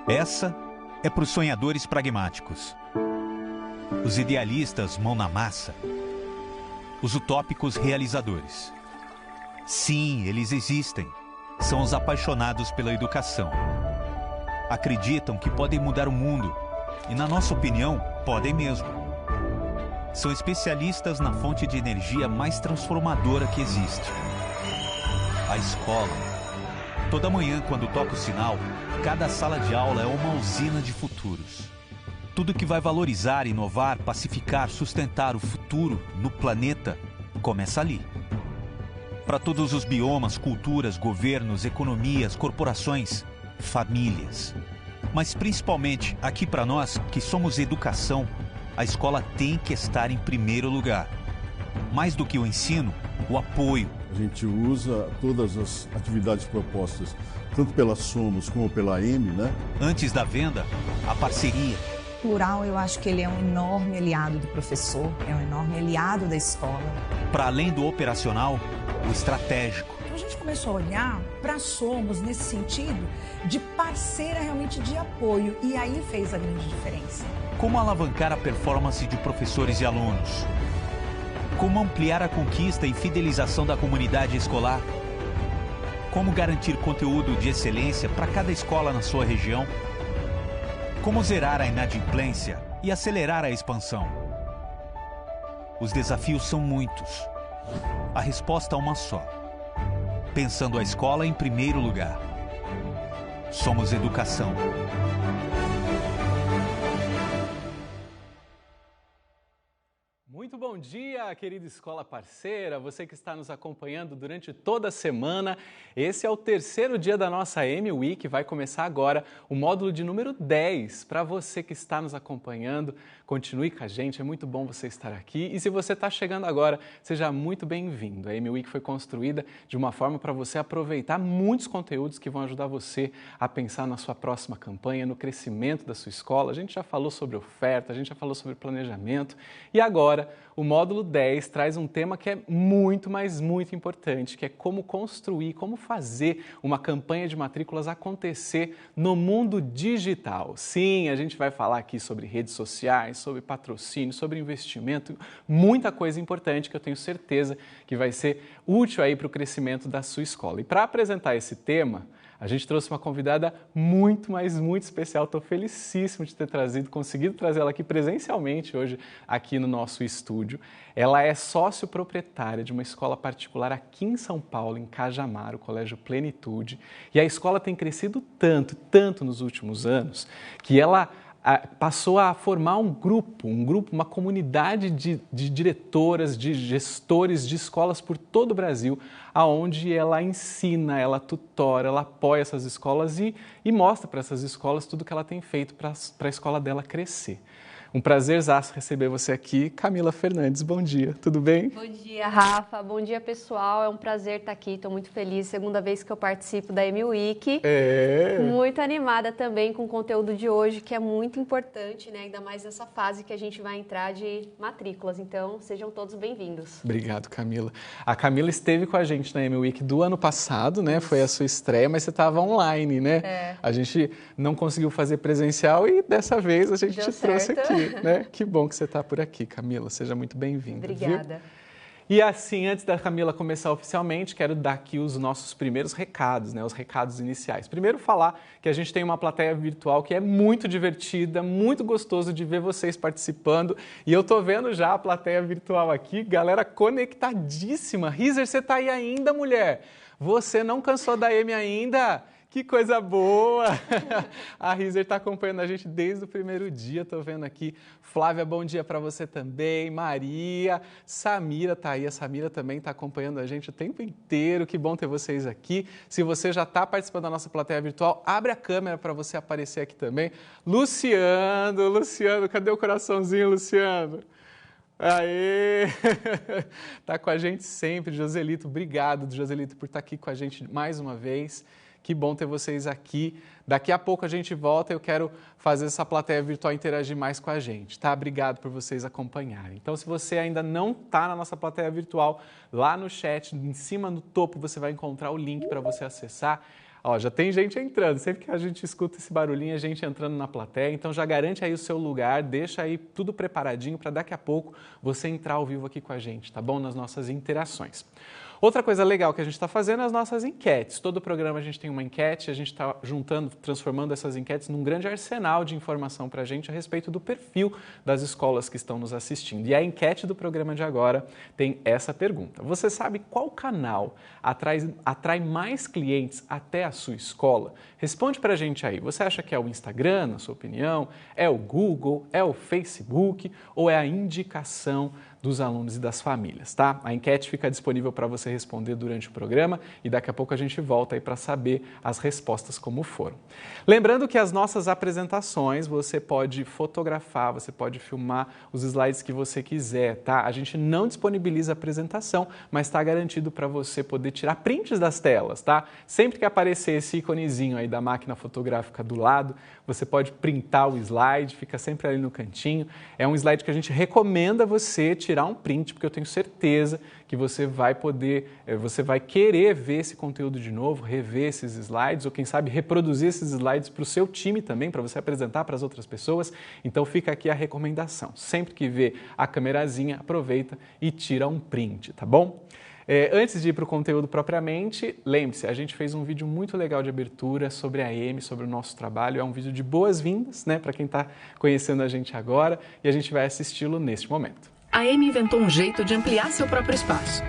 Essa é para os sonhadores pragmáticos, os idealistas mão na massa, os utópicos realizadores. Sim, eles existem. São os apaixonados pela educação. Acreditam que podem mudar o mundo e, na nossa opinião, podem mesmo. São especialistas na fonte de energia mais transformadora que existe: a escola. Toda manhã, quando toca o sinal, cada sala de aula é uma usina de futuros. Tudo que vai valorizar, inovar, pacificar, sustentar o futuro no planeta começa ali. Para todos os biomas, culturas, governos, economias, corporações, famílias. Mas principalmente aqui para nós, que somos educação, a escola tem que estar em primeiro lugar. Mais do que o ensino, o apoio. A gente usa todas as atividades propostas, tanto pela Somos como pela M, né? Antes da venda, a parceria. Plural, eu acho que ele é um enorme aliado do professor, é um enorme aliado da escola. Para além do operacional, o estratégico. A gente começou a olhar para Somos nesse sentido de parceira realmente de apoio, e aí fez a grande diferença. Como alavancar a performance de professores e alunos? Como ampliar a conquista e fidelização da comunidade escolar? Como garantir conteúdo de excelência para cada escola na sua região? Como zerar a inadimplência e acelerar a expansão? Os desafios são muitos. A resposta é uma só: pensando a escola em primeiro lugar. Somos educação. Muito bom dia, querida escola parceira, você que está nos acompanhando durante toda a semana. Esse é o terceiro dia da nossa M-Week, vai começar agora o módulo de número 10. Para você que está nos acompanhando, continue com a gente, é muito bom você estar aqui. E se você está chegando agora, seja muito bem-vindo. A M-Week foi construída de uma forma para você aproveitar muitos conteúdos que vão ajudar você a pensar na sua próxima campanha, no crescimento da sua escola. A gente já falou sobre oferta, a gente já falou sobre planejamento e agora o módulo 10 traz um tema que é muito, mas muito importante, que é como construir, como fazer uma campanha de matrículas acontecer no mundo digital. Sim, a gente vai falar aqui sobre redes sociais, sobre patrocínio, sobre investimento, muita coisa importante que eu tenho certeza que vai ser útil aí para o crescimento da sua escola. E para apresentar esse tema, a gente trouxe uma convidada muito, mas muito especial. Estou felicíssimo de ter conseguido trazer ela aqui presencialmente hoje, aqui no nosso estúdio. Ela é sócio-proprietária de uma escola particular aqui em São Paulo, em Cajamar, o Colégio Plenitude. E a escola tem crescido tanto nos últimos anos, que ela passou a formar um grupo, uma comunidade de diretoras, de gestores de escolas por todo o Brasil, aonde ela ensina, ela tutora, ela apoia essas escolas e mostra para essas escolas tudo que ela tem feito para a escola dela crescer. Um prazerzaço receber você aqui. Camila Fernandes, bom dia, tudo bem? Bom dia, Rafa. Bom dia, pessoal. É um prazer estar aqui, estou muito feliz. Segunda vez que eu participo da M-Week. Muito animada também com o conteúdo de hoje, que é muito importante, né? Ainda mais nessa fase que a gente vai entrar de matrículas. Então, sejam todos bem-vindos. Obrigado, Camila. A Camila esteve com a gente na M-Week do ano passado, né? Foi a sua estreia, mas você estava online, né? A gente não conseguiu fazer presencial e dessa vez a gente te trouxe aqui. Né? Que bom que você está por aqui, Camila. Seja muito bem-vinda. Obrigada. Viu? E assim, antes da Camila começar oficialmente, quero dar aqui os nossos primeiros recados, né? Os recados iniciais. Primeiro, falar que a gente tem uma plateia virtual que é muito divertida, muito gostoso de ver vocês participando. E eu tô vendo já a plateia virtual aqui, galera conectadíssima. Rizer, você tá aí ainda, mulher? Você não cansou da M ainda? Que coisa boa! A Rizer está acompanhando a gente desde o primeiro dia, estou vendo aqui. Flávia, bom dia para você também. Maria, Samira está aí. A Samira também está acompanhando a gente o tempo inteiro. Que bom ter vocês aqui. Se você já está participando da nossa plateia virtual, abre a câmera para você aparecer aqui também. Luciano, cadê o coraçãozinho, Luciano? Aê! Tá com a gente sempre. Joselito, obrigado, Joselito, por estar aqui com a gente mais uma vez. Que bom ter vocês aqui. Daqui a pouco a gente volta e eu quero fazer essa plateia virtual interagir mais com a gente, tá? Obrigado por vocês acompanharem. Então, se você ainda não está na nossa plateia virtual, lá no chat, em cima no topo, você vai encontrar o link para você acessar. Ó, já tem gente entrando, sempre que a gente escuta esse barulhinho, a gente entrando na plateia, então já garante aí o seu lugar, deixa aí tudo preparadinho para daqui a pouco você entrar ao vivo aqui com a gente, tá bom? Nas nossas interações. Outra coisa legal que a gente está fazendo é as nossas enquetes. Todo programa a gente tem uma enquete, a gente está juntando, transformando essas enquetes num grande arsenal de informação para a gente a respeito do perfil das escolas que estão nos assistindo. E a enquete do programa de agora tem essa pergunta. Você sabe qual canal atrai mais clientes até a sua escola? Responde para a gente aí. Você acha que é o Instagram, na sua opinião? É o Google? É o Facebook? Ou é a indicação dos alunos e das famílias, tá? A enquete fica disponível para você responder durante o programa e daqui a pouco a gente volta aí para saber as respostas como foram. Lembrando que as nossas apresentações você pode fotografar, você pode filmar os slides que você quiser, tá? A gente não disponibiliza a apresentação, mas está garantido para você poder tirar prints das telas, tá? Sempre que aparecer esse íconezinho aí da máquina fotográfica do lado, você pode printar o slide, fica sempre ali no cantinho. É um slide que a gente recomenda você tirar um print, porque eu tenho certeza que você vai querer ver esse conteúdo de novo, rever esses slides, ou quem sabe reproduzir esses slides para o seu time também, para você apresentar para as outras pessoas. Então fica aqui a recomendação. Sempre que vê a câmerazinha, aproveita e tira um print, tá bom? Antes de ir para o conteúdo propriamente, lembre-se, a gente fez um vídeo muito legal de abertura sobre a AM, sobre o nosso trabalho. É um vídeo de boas-vindas, né, para quem está conhecendo a gente agora, e a gente vai assisti-lo neste momento. A AM inventou um jeito de ampliar seu próprio espaço.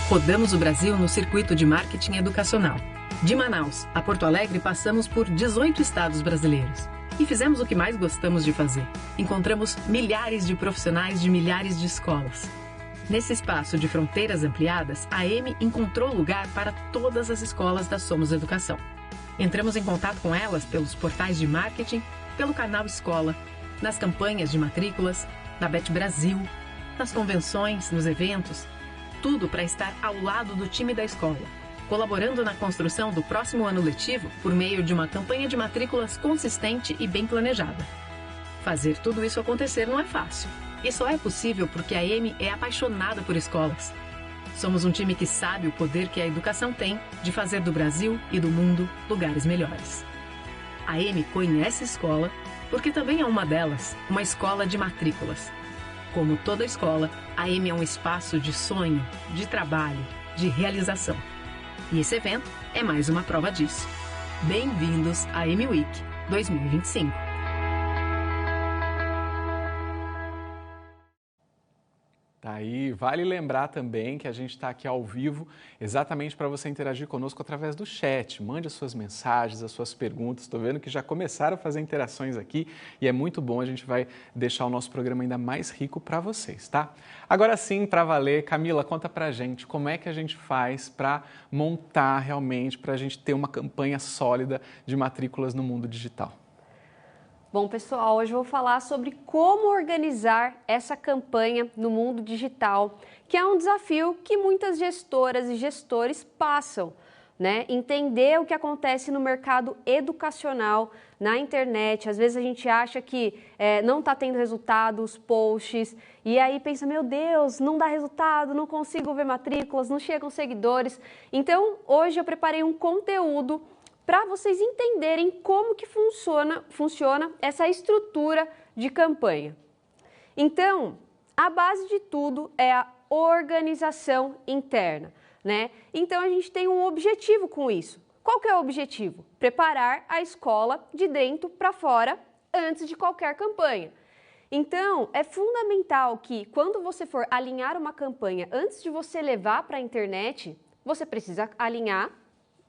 Rodamos o Brasil no circuito de marketing educacional. De Manaus a Porto Alegre, passamos por 18 estados brasileiros. E fizemos o que mais gostamos de fazer. Encontramos milhares de profissionais de milhares de escolas. Nesse espaço de fronteiras ampliadas, a AM encontrou lugar para todas as escolas da Somos Educação. Entramos em contato com elas pelos portais de marketing, pelo canal Escola, nas campanhas de matrículas, na Bet Brasil, nas convenções, nos eventos, tudo para estar ao lado do time da escola, colaborando na construção do próximo ano letivo por meio de uma campanha de matrículas consistente e bem planejada. Fazer tudo isso acontecer não é fácil. E só é possível porque a AM é apaixonada por escolas. Somos um time que sabe o poder que a educação tem de fazer do Brasil e do mundo lugares melhores. A AM conhece a escola porque também é uma delas, uma escola de matrículas. Como toda escola, a AM é um espaço de sonho, de trabalho, de realização. E esse evento é mais uma prova disso. Bem-vindos à AM Week 2025. Aí, vale lembrar também que a gente está aqui ao vivo exatamente para você interagir conosco através do chat. Mande as suas mensagens, as suas perguntas. Estou vendo que já começaram a fazer interações aqui e é muito bom, a gente vai deixar o nosso programa ainda mais rico para vocês, tá? Agora sim, para valer, Camila, conta para a gente como é que a gente faz para montar realmente, para a gente ter uma campanha sólida de matrículas no mundo digital. Bom, pessoal, hoje eu vou falar sobre como organizar essa campanha no mundo digital, que é um desafio que muitas gestoras e gestores passam, né? Entender o que acontece no mercado educacional, na internet. Às vezes a gente acha que não está tendo resultado, os posts, e aí pensa, meu Deus, não dá resultado, não consigo ver matrículas, não chegam seguidores. Então, hoje eu preparei um conteúdo para vocês entenderem como que funciona essa estrutura de campanha. Então, a base de tudo é a organização interna, né? Então, a gente tem um objetivo com isso. Qual que é o objetivo? Preparar a escola de dentro para fora antes de qualquer campanha. Então, é fundamental que quando você for alinhar uma campanha, antes de você levar para a internet, você precisa alinhar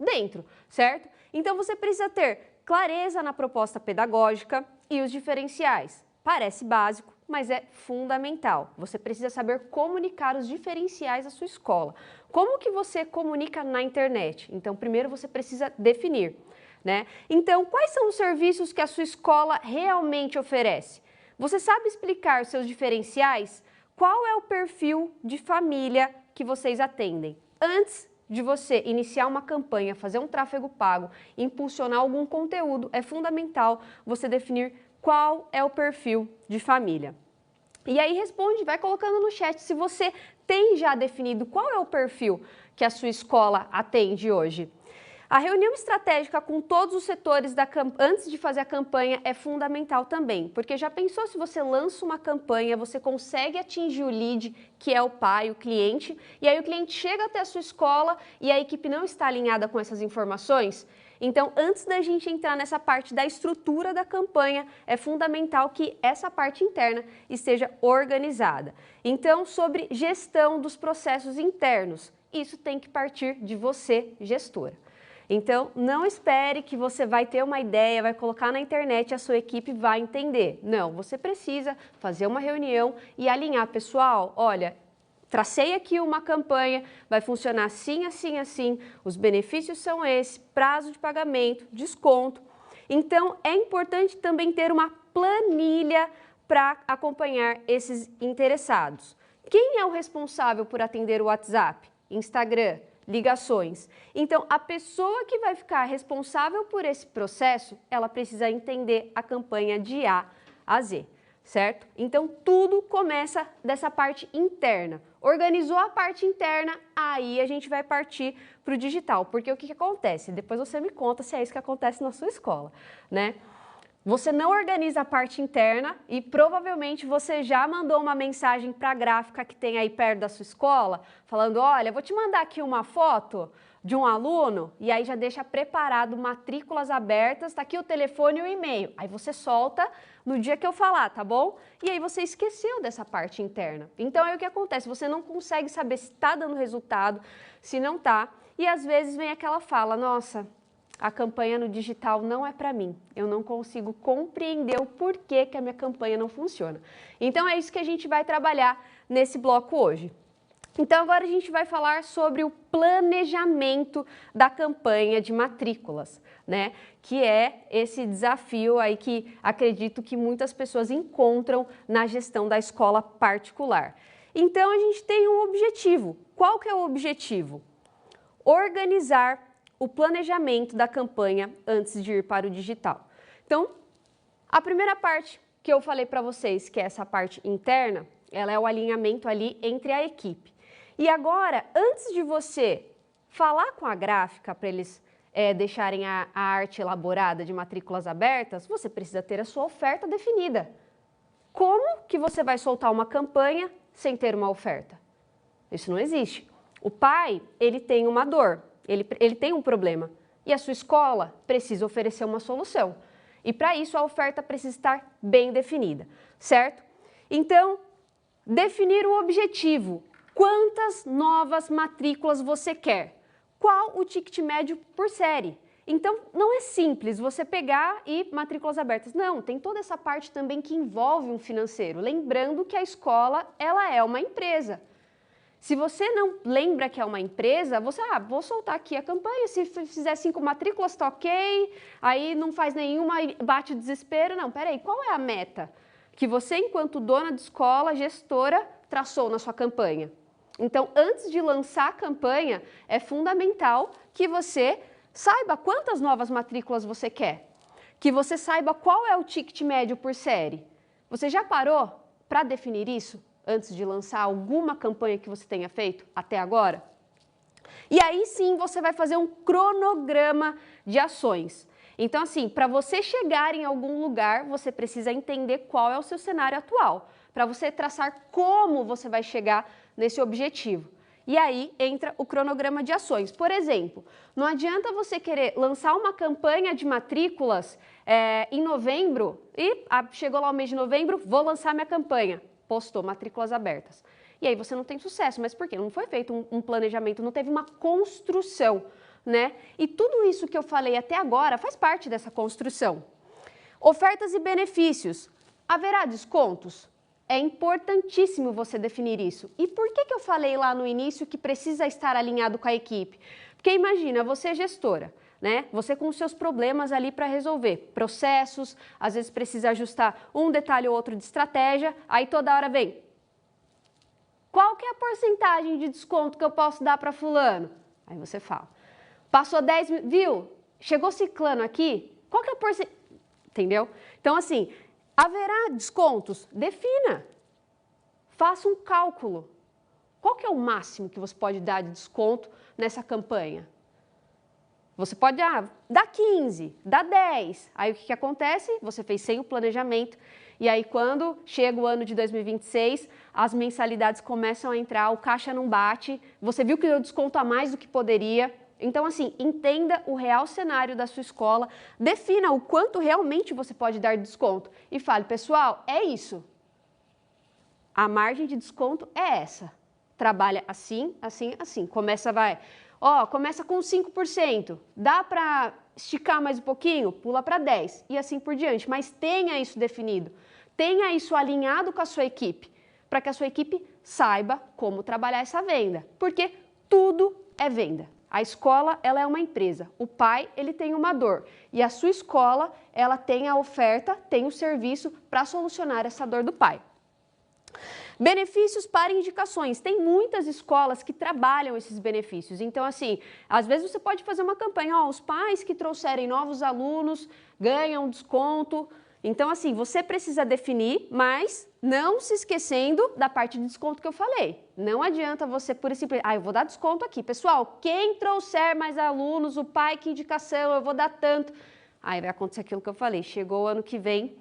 dentro, certo? Então, você precisa ter clareza na proposta pedagógica e os diferenciais. Parece básico, mas é fundamental. Você precisa saber comunicar os diferenciais da sua escola. Como que você comunica na internet? Então, primeiro você precisa definir, né? Então, quais são os serviços que a sua escola realmente oferece? Você sabe explicar os seus diferenciais? Qual é o perfil de família que vocês atendem? Antes de você iniciar uma campanha, fazer um tráfego pago, impulsionar algum conteúdo, é fundamental você definir qual é o perfil de família. E aí responde, vai colocando no chat se você tem já definido qual é o perfil que a sua escola atende hoje. A reunião estratégica com todos os setores antes de fazer a campanha é fundamental também, porque já pensou se você lança uma campanha, você consegue atingir o lead, que é o pai, o cliente, e aí o cliente chega até a sua escola e a equipe não está alinhada com essas informações? Então, antes da gente entrar nessa parte da estrutura da campanha, é fundamental que essa parte interna esteja organizada. Então, sobre gestão dos processos internos, isso tem que partir de você, gestora. Então, não espere que você vai ter uma ideia, vai colocar na internet e a sua equipe vai entender. Não, você precisa fazer uma reunião e alinhar. Pessoal, olha, tracei aqui uma campanha, vai funcionar assim, assim, assim, os benefícios são esses, prazo de pagamento, desconto. Então, é importante também ter uma planilha para acompanhar esses interessados. Quem é o responsável por atender o WhatsApp, Instagram, ligações? Então, a pessoa que vai ficar responsável por esse processo, ela precisa entender a campanha de A a Z, certo? Então, tudo começa dessa parte interna. Organizou a parte interna, aí a gente vai partir para o digital, porque o que acontece? Depois você me conta se é isso que acontece na sua escola, né? Você não organiza a parte interna e provavelmente você já mandou uma mensagem para a gráfica que tem aí perto da sua escola, falando, olha, vou te mandar aqui uma foto de um aluno, e aí já deixa preparado matrículas abertas, tá aqui o telefone e o e-mail. Aí você solta no dia que eu falar, tá bom? E aí você esqueceu dessa parte interna. Então aí o que acontece? Você não consegue saber se está dando resultado, se não tá, e às vezes vem aquela fala, nossa, a campanha no digital não é para mim, eu não consigo compreender o porquê que a minha campanha não funciona. Então é isso que a gente vai trabalhar nesse bloco hoje. Então agora a gente vai falar sobre o planejamento da campanha de matrículas, né? Que é esse desafio aí que acredito que muitas pessoas encontram na gestão da escola particular. Então a gente tem um objetivo. Qual que é o objetivo? Organizar o planejamento da campanha antes de ir para o digital. Então, a primeira parte que eu falei para vocês, que é essa parte interna, ela é o alinhamento ali entre a equipe. E agora, antes de você falar com a gráfica para eles deixarem a arte elaborada de matrículas abertas, você precisa ter a sua oferta definida. Como que você vai soltar uma campanha sem ter uma oferta? Isso não existe. O pai, ele tem uma dor. Ele tem um problema e a sua escola precisa oferecer uma solução. E para isso a oferta precisa estar bem definida, certo? Então, definir o objetivo. Quantas novas matrículas você quer? Qual o ticket médio por série? Então, não é simples você pegar e matrículas abertas. Não, tem toda essa parte também que envolve um financeiro. Lembrando que a escola, ela é uma empresa. Se você não lembra que é uma empresa, você, vou soltar aqui a campanha, se fizer 5 matrículas, tá ok, aí não faz nenhuma, bate o desespero. Não, peraí, qual é a meta que você, enquanto dona de escola, gestora, traçou na sua campanha? Então, antes de lançar a campanha, é fundamental que você saiba quantas novas matrículas você quer, que você saiba qual é o ticket médio por série. Você já parou para definir isso? Antes de lançar alguma campanha que você tenha feito até agora? E aí sim você vai fazer um cronograma de ações. Então assim, para você chegar em algum lugar, você precisa entender qual é o seu cenário atual, para você traçar como você vai chegar nesse objetivo. E aí entra o cronograma de ações. Por exemplo, não adianta você querer lançar uma campanha de matrículas em novembro e chegou lá o mês de novembro, vou lançar minha campanha. Postou matrículas abertas. E aí você não tem sucesso, mas por quê? Não foi feito um planejamento, não teve uma construção, né? E tudo isso que eu falei até agora faz parte dessa construção. Ofertas e benefícios. Haverá descontos? É importantíssimo você definir isso. E por que eu falei lá no início que precisa estar alinhado com a equipe? Porque imagina, você é gestora, né? Você com os seus problemas ali para resolver, processos, às vezes precisa ajustar um detalhe ou outro de estratégia, aí toda hora vem, qual que é a porcentagem de desconto que eu posso dar para fulano? Aí você fala, passou 10 mil, viu? Chegou ciclano aqui, qual que é a porcentagem? Entendeu? Então assim, haverá descontos? Defina, faça um cálculo. Qual que é o máximo que você pode dar de desconto nessa campanha? Você pode, dá 15, dá 10. Aí o que acontece? Você fez sem o planejamento. E aí quando chega o ano de 2026, as mensalidades começam a entrar, o caixa não bate, você viu que deu desconto a mais do que poderia. Então, assim, entenda o real cenário da sua escola, defina o quanto realmente você pode dar de desconto e fale, pessoal, é isso. A margem de desconto é essa. Trabalha assim, assim, assim. Começa com 5%. Dá para esticar mais um pouquinho? Pula para 10% e assim por diante. Mas tenha isso definido. Tenha isso alinhado com a sua equipe, para que a sua equipe saiba como trabalhar essa venda. Porque tudo é venda. A escola, ela é uma empresa. O pai, ele tem uma dor. E a sua escola, ela tem a oferta, tem o serviço para solucionar essa dor do pai. Benefícios para indicações. Tem muitas escolas que trabalham esses benefícios. Então, assim, às vezes você pode fazer uma campanha, os pais que trouxerem novos alunos ganham desconto. Então, assim, você precisa definir, mas não se esquecendo da parte de desconto que eu falei. Não adianta você por esse simples, eu vou dar desconto aqui. Pessoal, quem trouxer mais alunos, o pai, que indicação, eu vou dar tanto. Aí vai acontecer aquilo que eu falei, chegou o ano que vem.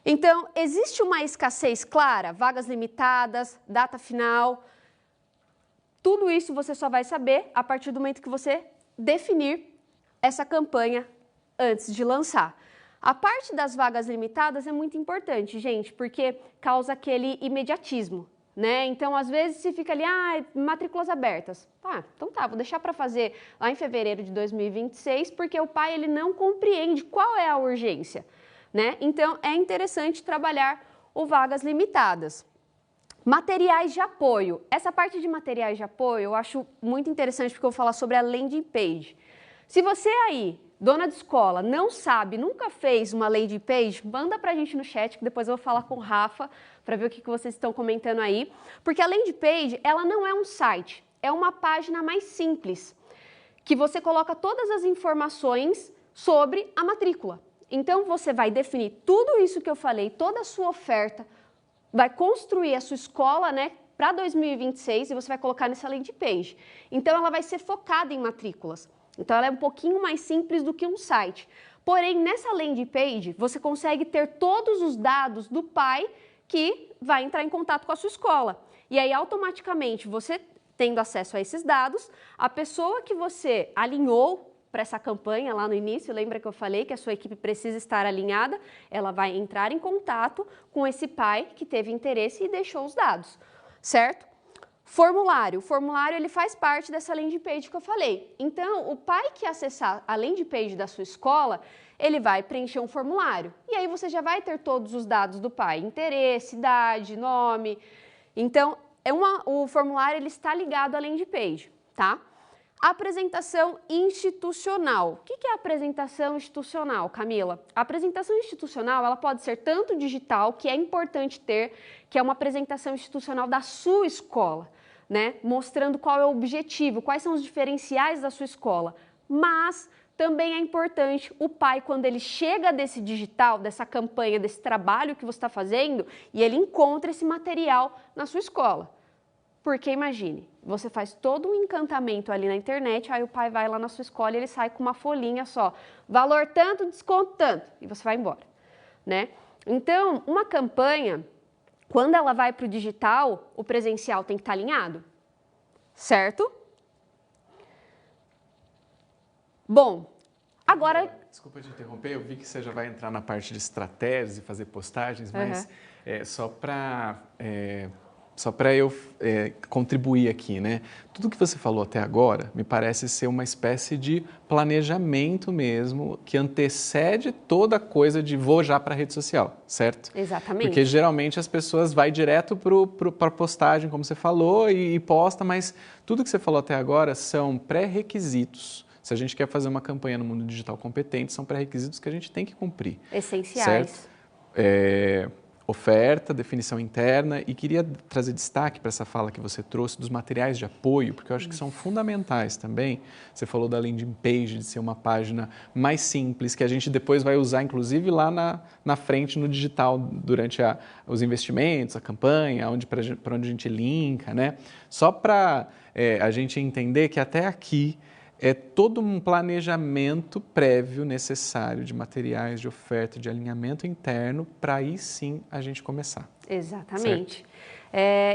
Então, existe uma escassez clara, vagas limitadas, data final. Tudo isso você só vai saber a partir do momento que você definir essa campanha antes de lançar. A parte das vagas limitadas é muito importante, gente, porque causa aquele imediatismo, né? Então, às vezes, se fica ali, matrículas abertas. Então tá, vou deixar para fazer lá em fevereiro de 2026, porque o pai ele não compreende qual é a urgência. Né? Então, é interessante trabalhar o vagas limitadas. Materiais de apoio. Essa parte de materiais de apoio eu acho muito interessante porque eu vou falar sobre a landing page. Se você aí, dona de escola, não sabe, nunca fez uma landing page, manda pra gente no chat que depois eu vou falar com o Rafa para ver o que vocês estão comentando aí. Porque a landing page, ela não é um site, é uma página mais simples, que você coloca todas as informações sobre a matrícula. Então, você vai definir tudo isso que eu falei, toda a sua oferta, vai construir a sua escola, né, para 2026 e você vai colocar nessa landing page. Então, ela vai ser focada em matrículas. Então, ela é um pouquinho mais simples do que um site. Porém, nessa landing page, você consegue ter todos os dados do pai que vai entrar em contato com a sua escola. E aí, automaticamente, você tendo acesso a esses dados, a pessoa que você alinhou para essa campanha lá no início, lembra que eu falei que a sua equipe precisa estar alinhada? Ela vai entrar em contato com esse pai que teve interesse e deixou os dados, certo? Formulário. O formulário ele faz parte dessa landing page que eu falei. Então, o pai que acessar a landing page da sua escola, ele vai preencher um formulário. E aí você já vai ter todos os dados do pai, interesse, idade, nome. Então, o formulário ele está ligado à landing page, tá? Apresentação institucional. O que é a apresentação institucional, Camila? A apresentação institucional ela pode ser tanto digital, que é importante ter, que é uma apresentação institucional da sua escola, né? Mostrando qual é o objetivo, quais são os diferenciais da sua escola. Mas também é importante o pai, quando ele chega desse digital, dessa campanha, desse trabalho que você está fazendo, e ele encontra esse material na sua escola. Porque imagine, você faz todo um encantamento ali na internet, aí o pai vai lá na sua escola e ele sai com uma folhinha só, valor tanto, desconto tanto, e você vai embora, né? Então, uma campanha, quando ela vai para o digital, o presencial tem que estar alinhado, certo? Bom, agora... Desculpa te interromper, eu vi que você já vai entrar na parte de estratégias e fazer postagens, mas só para eu contribuir aqui, né? Tudo que você falou até agora me parece ser uma espécie de planejamento mesmo que antecede toda a coisa de vou já para a rede social, certo? Exatamente. Porque geralmente as pessoas vão direto para a postagem, como você falou, e posta, mas tudo que você falou até agora são pré-requisitos. Se a gente quer fazer uma campanha no mundo digital competente, são pré-requisitos que a gente tem que cumprir. Essenciais. Certo? Oferta, definição interna, e queria trazer destaque para essa fala que você trouxe dos materiais de apoio, porque eu acho que são fundamentais também. Você falou da landing page, de ser uma página mais simples, que a gente depois vai usar, inclusive, lá na frente, no digital, durante os investimentos, a campanha, para onde a gente linka, né? Só para a gente entender que até aqui é todo um planejamento prévio necessário de materiais, de oferta, de alinhamento interno, para aí sim a gente começar. Exatamente.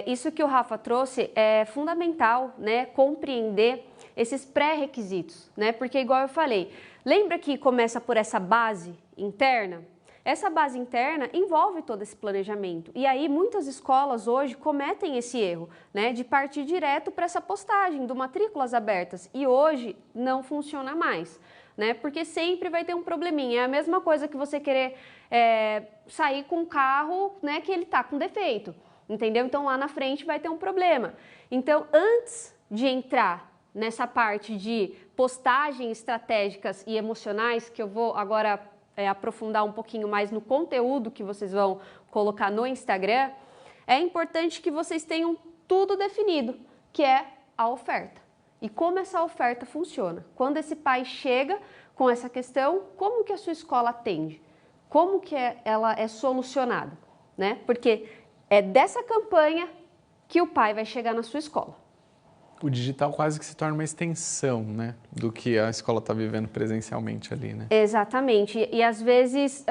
Isso que o Rafa trouxe é fundamental, né? Compreender esses pré-requisitos, né? Porque, igual eu falei, lembra que começa por essa base interna? Essa base interna envolve todo esse planejamento. E aí muitas escolas hoje cometem esse erro, né, de partir direto para essa postagem do matrículas abertas. E hoje não funciona mais, né, porque sempre vai ter um probleminha. É a mesma coisa que você querer sair com um carro, né, que ele está com defeito, entendeu? Então lá na frente vai ter um problema. Então antes de entrar nessa parte de postagens estratégicas e emocionais, que eu vou agora aprofundar um pouquinho mais no conteúdo que vocês vão colocar no Instagram, é importante que vocês tenham tudo definido, que é a oferta. E como essa oferta funciona. Quando esse pai chega com essa questão, como que a sua escola atende? Como que ela é solucionada? Né? Porque é dessa campanha que o pai vai chegar na sua escola. O digital quase que se torna uma extensão, né, do que a escola está vivendo presencialmente ali, né? Exatamente. E às vezes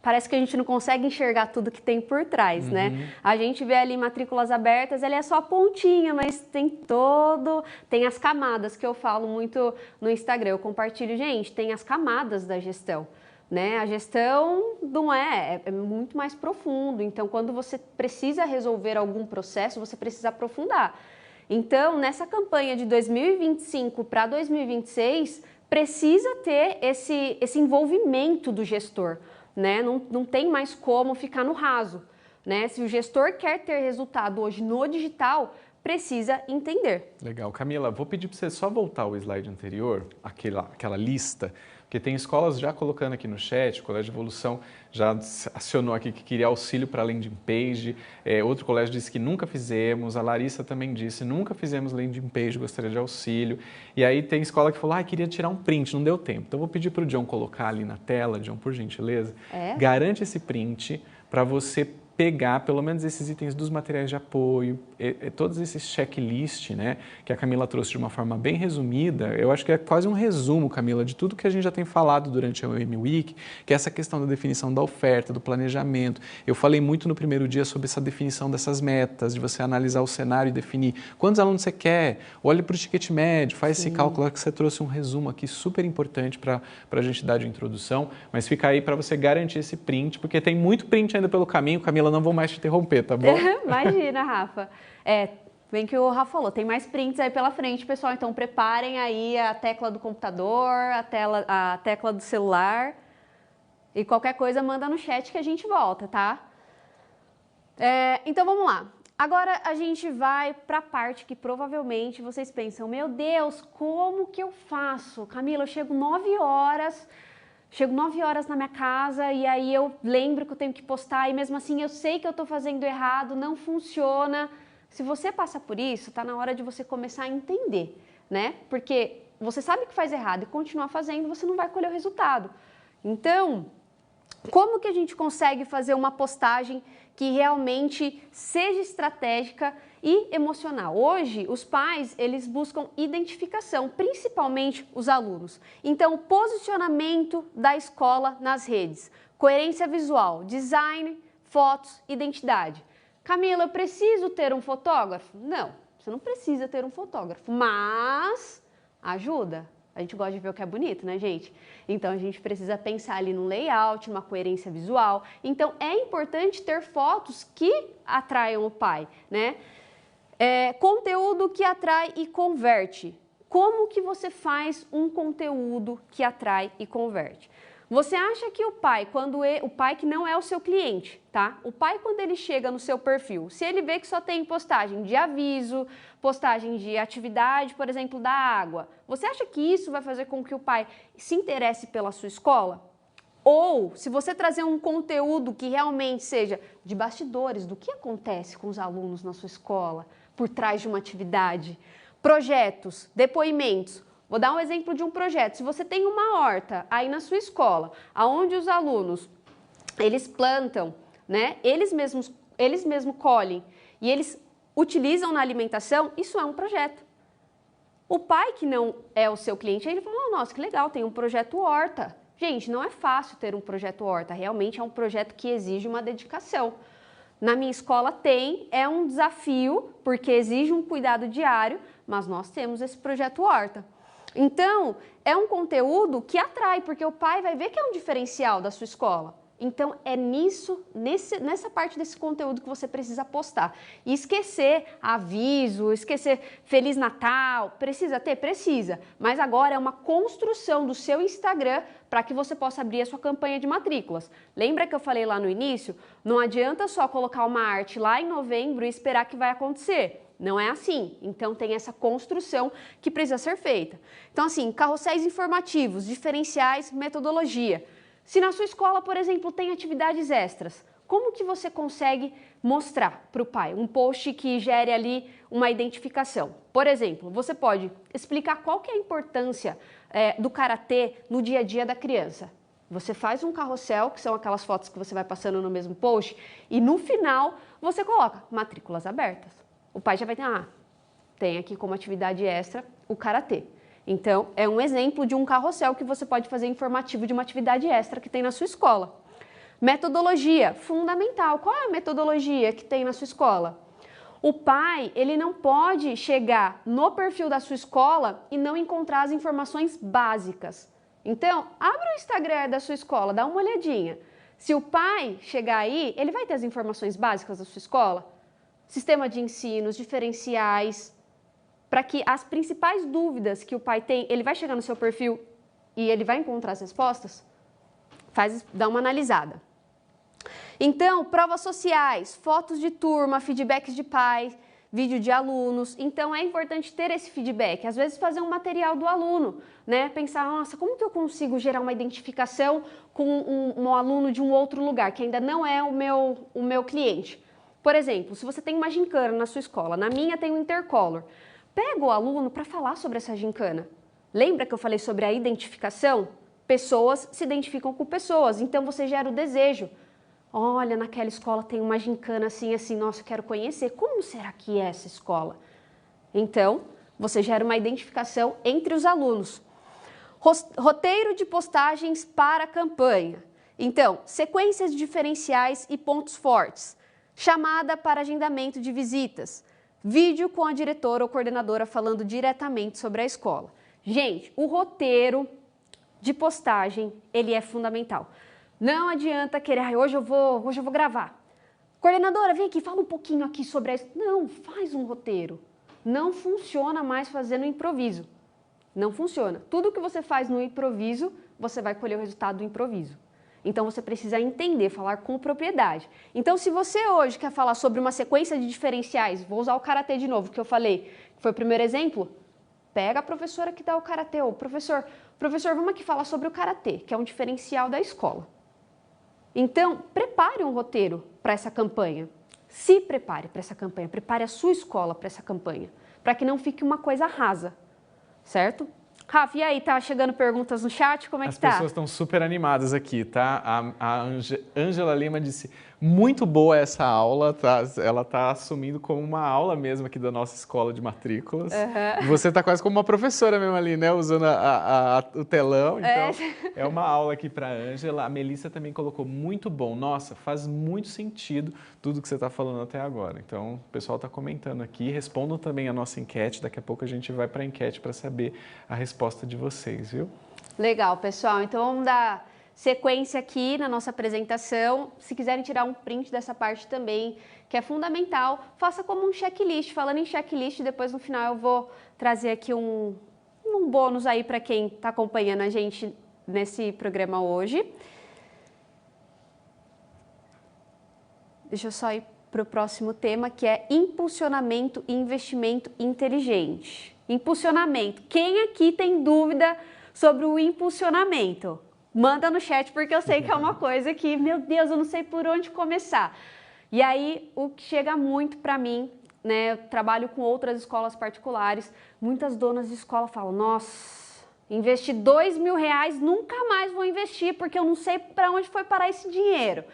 parece que a gente não consegue enxergar tudo que tem por trás, né? A gente vê ali matrículas abertas, ela é só a pontinha, mas tem as camadas que eu falo muito no Instagram. Eu compartilho, gente, tem as camadas da gestão. Né? A gestão não é muito mais profundo. Então, quando você precisa resolver algum processo, você precisa aprofundar. Então, nessa campanha de 2025 para 2026, precisa ter esse envolvimento do gestor, né? Não tem mais como ficar no raso, né? Se o gestor quer ter resultado hoje no digital, precisa entender. Legal. Camila, vou pedir para você só voltar ao slide anterior, aquela lista, porque tem escolas já colocando aqui no chat, o Colégio de Evolução já acionou aqui que queria auxílio para landing page, outro colégio disse que nunca fizemos, a Larissa também disse, nunca fizemos landing page, gostaria de auxílio. E aí tem escola que falou, queria tirar um print, não deu tempo. Então vou pedir para o John colocar ali na tela, John, por gentileza. Garante esse print para você pegar pelo menos esses itens dos materiais de apoio, todos esses checklist, né, que a Camila trouxe de uma forma bem resumida. Eu acho que é quase um resumo, Camila, de tudo que a gente já tem falado durante a OM Week, que é essa questão da definição da oferta, do planejamento. Eu falei muito no primeiro dia sobre essa definição dessas metas, de você analisar o cenário e definir quantos alunos você quer, olhe para o ticket médio, faz esse cálculo, que você trouxe um resumo aqui super importante para a gente dar de introdução, mas fica aí para você garantir esse print, porque tem muito print ainda pelo caminho, Camila, não vou mais te interromper, tá bom? Imagina, Rafa. Bem que o Rafa falou, tem mais prints aí pela frente, pessoal, então preparem aí a tecla do computador, a tecla do celular e qualquer coisa manda no chat que a gente volta, tá? Então vamos lá. Agora a gente vai para a parte que provavelmente vocês pensam, meu Deus, como que eu faço? Camila, eu chego 9 horas na minha casa e aí eu lembro que eu tenho que postar e mesmo assim eu sei que eu estou fazendo errado, não funciona. Se você passa por isso, está na hora de você começar a entender, né? Porque você sabe que faz errado e continuar fazendo, você não vai colher o resultado. Então, como que a gente consegue fazer uma postagem que realmente seja estratégica e emocional? Hoje, os pais, eles buscam identificação, principalmente os alunos. Então, o posicionamento da escola nas redes, coerência visual, design, fotos, identidade. Camila, eu preciso ter um fotógrafo? Não, você não precisa ter um fotógrafo, mas ajuda. A gente gosta de ver o que é bonito, né, gente? Então, a gente precisa pensar ali no layout, numa coerência visual. Então, é importante ter fotos que atraiam o pai, né? Conteúdo que atrai e converte. Como que você faz um conteúdo que atrai e converte? Você acha que o pai que não é o seu cliente, tá? O pai, quando ele chega no seu perfil, se ele vê que só tem postagem de aviso, postagem de atividade, por exemplo, da água, você acha que isso vai fazer com que o pai se interesse pela sua escola? Ou, se você trazer um conteúdo que realmente seja de bastidores, do que acontece com os alunos na sua escola, por trás de uma atividade, projetos, depoimentos. Vou dar um exemplo de um projeto. Se você tem uma horta aí na sua escola, onde os alunos, eles plantam, né? Eles mesmos colhem e eles utilizam na alimentação, isso é um projeto. O pai que não é o seu cliente, ele fala, oh, nossa, que legal, tem um projeto horta. Gente, não é fácil ter um projeto horta, realmente é um projeto que exige uma dedicação. Na minha escola é um desafio, porque exige um cuidado diário, mas nós temos esse projeto horta. Então, é um conteúdo que atrai, porque o pai vai ver que é um diferencial da sua escola. Então, é nessa parte desse conteúdo que você precisa postar. E esquecer aviso, esquecer Feliz Natal, precisa ter? Precisa. Mas agora é uma construção do seu Instagram para que você possa abrir a sua campanha de matrículas. Lembra que eu falei lá no início? Não adianta só colocar uma arte lá em novembro e esperar que vai acontecer. Não é assim. Então, tem essa construção que precisa ser feita. Então, assim, carrosséis informativos, diferenciais, metodologia. Se na sua escola, por exemplo, tem atividades extras, como que você consegue mostrar para o pai um post que gere ali uma identificação? Por exemplo, você pode explicar qual que é a importância do karatê no dia a dia da criança. Você faz um carrossel, que são aquelas fotos que você vai passando no mesmo post, e no final você coloca matrículas abertas. O pai já vai ter, tem aqui como atividade extra o karatê. Então, é um exemplo de um carrossel que você pode fazer informativo de uma atividade extra que tem na sua escola. Metodologia, fundamental. Qual é a metodologia que tem na sua escola? O pai, ele não pode chegar no perfil da sua escola e não encontrar as informações básicas. Então, abra o Instagram da sua escola, dá uma olhadinha. Se o pai chegar aí, ele vai ter as informações básicas da sua escola? Sistema de ensino, diferenciais, para que as principais dúvidas que o pai tem, ele vai chegar no seu perfil e ele vai encontrar as respostas? Dá uma analisada. Então, provas sociais, fotos de turma, feedbacks de pais, vídeo de alunos. Então, é importante ter esse feedback. Às vezes, fazer um material do aluno, né? Pensar, nossa, como que eu consigo gerar uma identificação com um aluno de um outro lugar, que ainda não é o meu cliente? Por exemplo, se você tem uma gincana na sua escola, na minha tem um intercolor. Pega o aluno para falar sobre essa gincana. Lembra que eu falei sobre a identificação? Pessoas se identificam com pessoas, então você gera o desejo. Olha, naquela escola tem uma gincana assim, assim, nossa, eu quero conhecer. Como será que é essa escola? Então, você gera uma identificação entre os alunos. Roteiro de postagens para a campanha. Então, sequências diferenciais e pontos fortes. Chamada para agendamento de visitas. Vídeo com a diretora ou coordenadora falando diretamente sobre a escola. Gente, o roteiro de postagem, ele é fundamental. Não adianta querer, hoje eu vou gravar. Coordenadora, vem aqui, fala um pouquinho aqui sobre a escola. Não, faz um roteiro. Não funciona mais fazendo improviso. Não funciona. Tudo que você faz no improviso, você vai colher o resultado do improviso. Então, você precisa entender, falar com propriedade. Então, se você hoje quer falar sobre uma sequência de diferenciais, vou usar o karatê de novo, que eu falei, que foi o primeiro exemplo, pega a professora que dá o karatê, ou professor, vamos aqui falar sobre o karatê, que é um diferencial da escola. Então, prepare um roteiro para essa campanha. Se prepare para essa campanha, prepare a sua escola para essa campanha, para que não fique uma coisa rasa, certo? Rafa, e aí, tá chegando perguntas no chat? Como é que tá? As pessoas estão super animadas aqui, tá? A Ângela Lima disse, muito boa essa aula, tá? Ela tá assumindo como uma aula mesmo aqui da nossa escola de matrículas. Uhum. Você tá quase como uma professora mesmo ali, né? Usando o telão, então é uma aula aqui pra Ângela. A Melissa também colocou, muito bom. Nossa, faz muito sentido tudo que você tá falando até agora. Então, o pessoal tá comentando aqui. Respondam também a nossa enquete. Daqui a pouco a gente vai pra enquete para saber a resposta de vocês, viu? Legal, pessoal. Então, vamos dar sequência aqui na nossa apresentação. Se quiserem tirar um print dessa parte também, que é fundamental, faça como um checklist. Falando em checklist, depois no final eu vou trazer aqui um bônus aí para quem está acompanhando a gente nesse programa hoje. Deixa eu só ir para o próximo tema, que é impulsionamento e investimento inteligente. Impulsionamento. Quem aqui tem dúvida sobre o impulsionamento? Manda no chat, porque eu sei que é uma coisa que, meu Deus, eu não sei por onde começar. E aí, o que chega muito para mim, né, eu trabalho com outras escolas particulares, muitas donas de escola falam, nossa, investi R$2.000, nunca mais vou investir, porque eu não sei para onde foi parar esse dinheiro.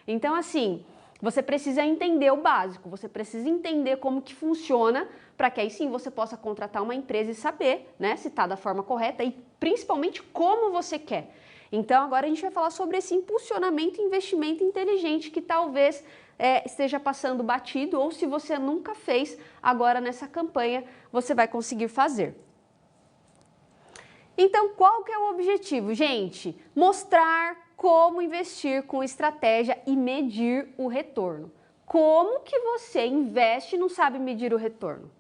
Então, assim, você precisa entender o básico, você precisa entender como que funciona, para que aí sim você possa contratar uma empresa e saber, né, se está da forma correta e principalmente como você quer. Então agora a gente vai falar sobre esse impulsionamento e investimento inteligente que talvez esteja passando batido, ou se você nunca fez, agora nessa campanha você vai conseguir fazer. Então, qual que é o objetivo, gente? Mostrar como investir com estratégia e medir o retorno. Como que você investe e não sabe medir o retorno?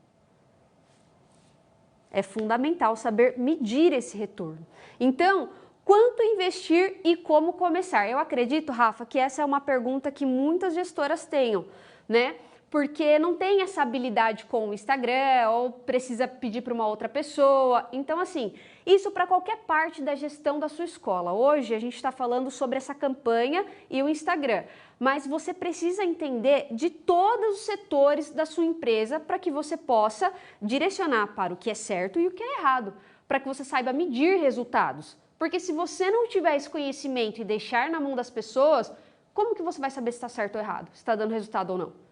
É fundamental saber medir esse retorno. Então, quanto investir e como começar? Eu acredito, Rafa, que essa é uma pergunta que muitas gestoras tenham, né? Porque não tem essa habilidade com o Instagram ou precisa pedir para uma outra pessoa. Então, assim, isso para qualquer parte da gestão da sua escola. Hoje a gente está falando sobre essa campanha e o Instagram, mas você precisa entender de todos os setores da sua empresa para que você possa direcionar para o que é certo e o que é errado, para que você saiba medir resultados. Porque se você não tiver esse conhecimento e deixar na mão das pessoas, como que você vai saber se está certo ou errado, se está dando resultado ou não?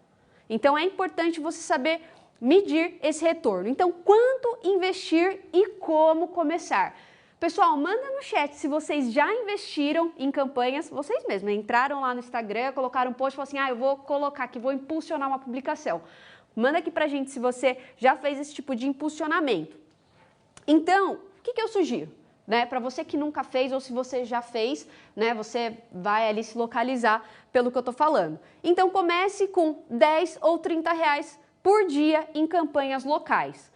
Então, é importante você saber medir esse retorno. Então, quanto investir e como começar? Pessoal, manda no chat se vocês já investiram em campanhas, vocês mesmos entraram lá no Instagram, colocaram um post e falaram assim, eu vou colocar aqui, vou impulsionar uma publicação. Manda aqui pra gente se você já fez esse tipo de impulsionamento. Então, o que eu sugiro? Né, para você que nunca fez ou se você já fez, né, você vai ali se localizar pelo que eu tô falando. Então comece com 10 ou 30 reais por dia em campanhas locais.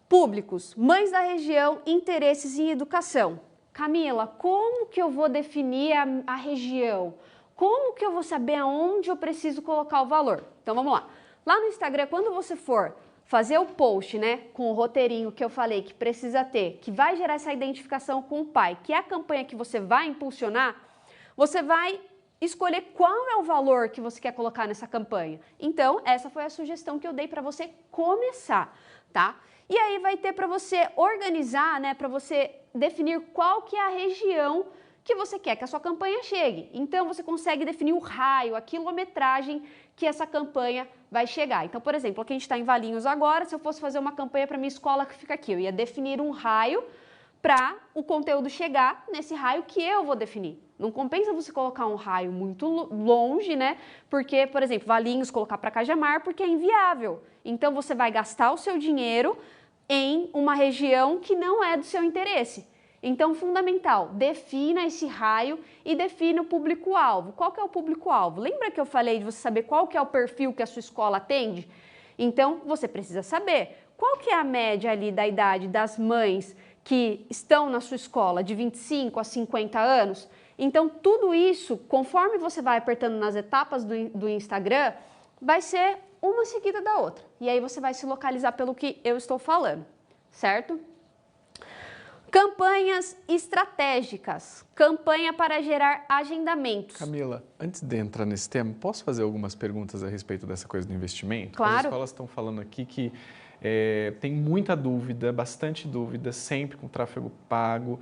Públicos, mães da região, interesses em educação. Camila, como que eu vou definir a região? Como que eu vou saber aonde eu preciso colocar o valor? Então vamos lá. Lá no Instagram, quando você for fazer o post, né, com o roteirinho que eu falei que precisa ter, que vai gerar essa identificação com o pai, que é a campanha que você vai impulsionar, você vai escolher qual é o valor que você quer colocar nessa campanha. Então, essa foi a sugestão que eu dei para você começar, tá? E aí vai ter para você organizar, né, para você definir qual que é a região que você quer que a sua campanha chegue. Então, você consegue definir o raio, a quilometragem que essa campanha vai chegar. Então, por exemplo, aqui a gente está em Valinhos agora, se eu fosse fazer uma campanha para minha escola que fica aqui, eu ia definir um raio para o conteúdo chegar nesse raio que eu vou definir. Não compensa você colocar um raio muito longe, né? Porque, por exemplo, Valinhos colocar para Cajamar, porque é inviável. Então, você vai gastar o seu dinheiro em uma região que não é do seu interesse. Então, fundamental, defina esse raio e defina o público-alvo. Qual que é o público-alvo? Lembra que eu falei de você saber qual que é o perfil que a sua escola atende? Então, você precisa saber qual que é a média ali da idade das mães que estão na sua escola, de 25 a 50 anos. Então, tudo isso, conforme você vai apertando nas etapas do Instagram, vai ser uma seguida da outra. E aí você vai se localizar pelo que eu estou falando, certo? Campanhas estratégicas, campanha para gerar agendamentos. Camila, antes de entrar nesse tema, posso fazer algumas perguntas a respeito dessa coisa do investimento? Claro. As escolas estão falando aqui que tem muita dúvida, bastante dúvida, sempre com tráfego pago.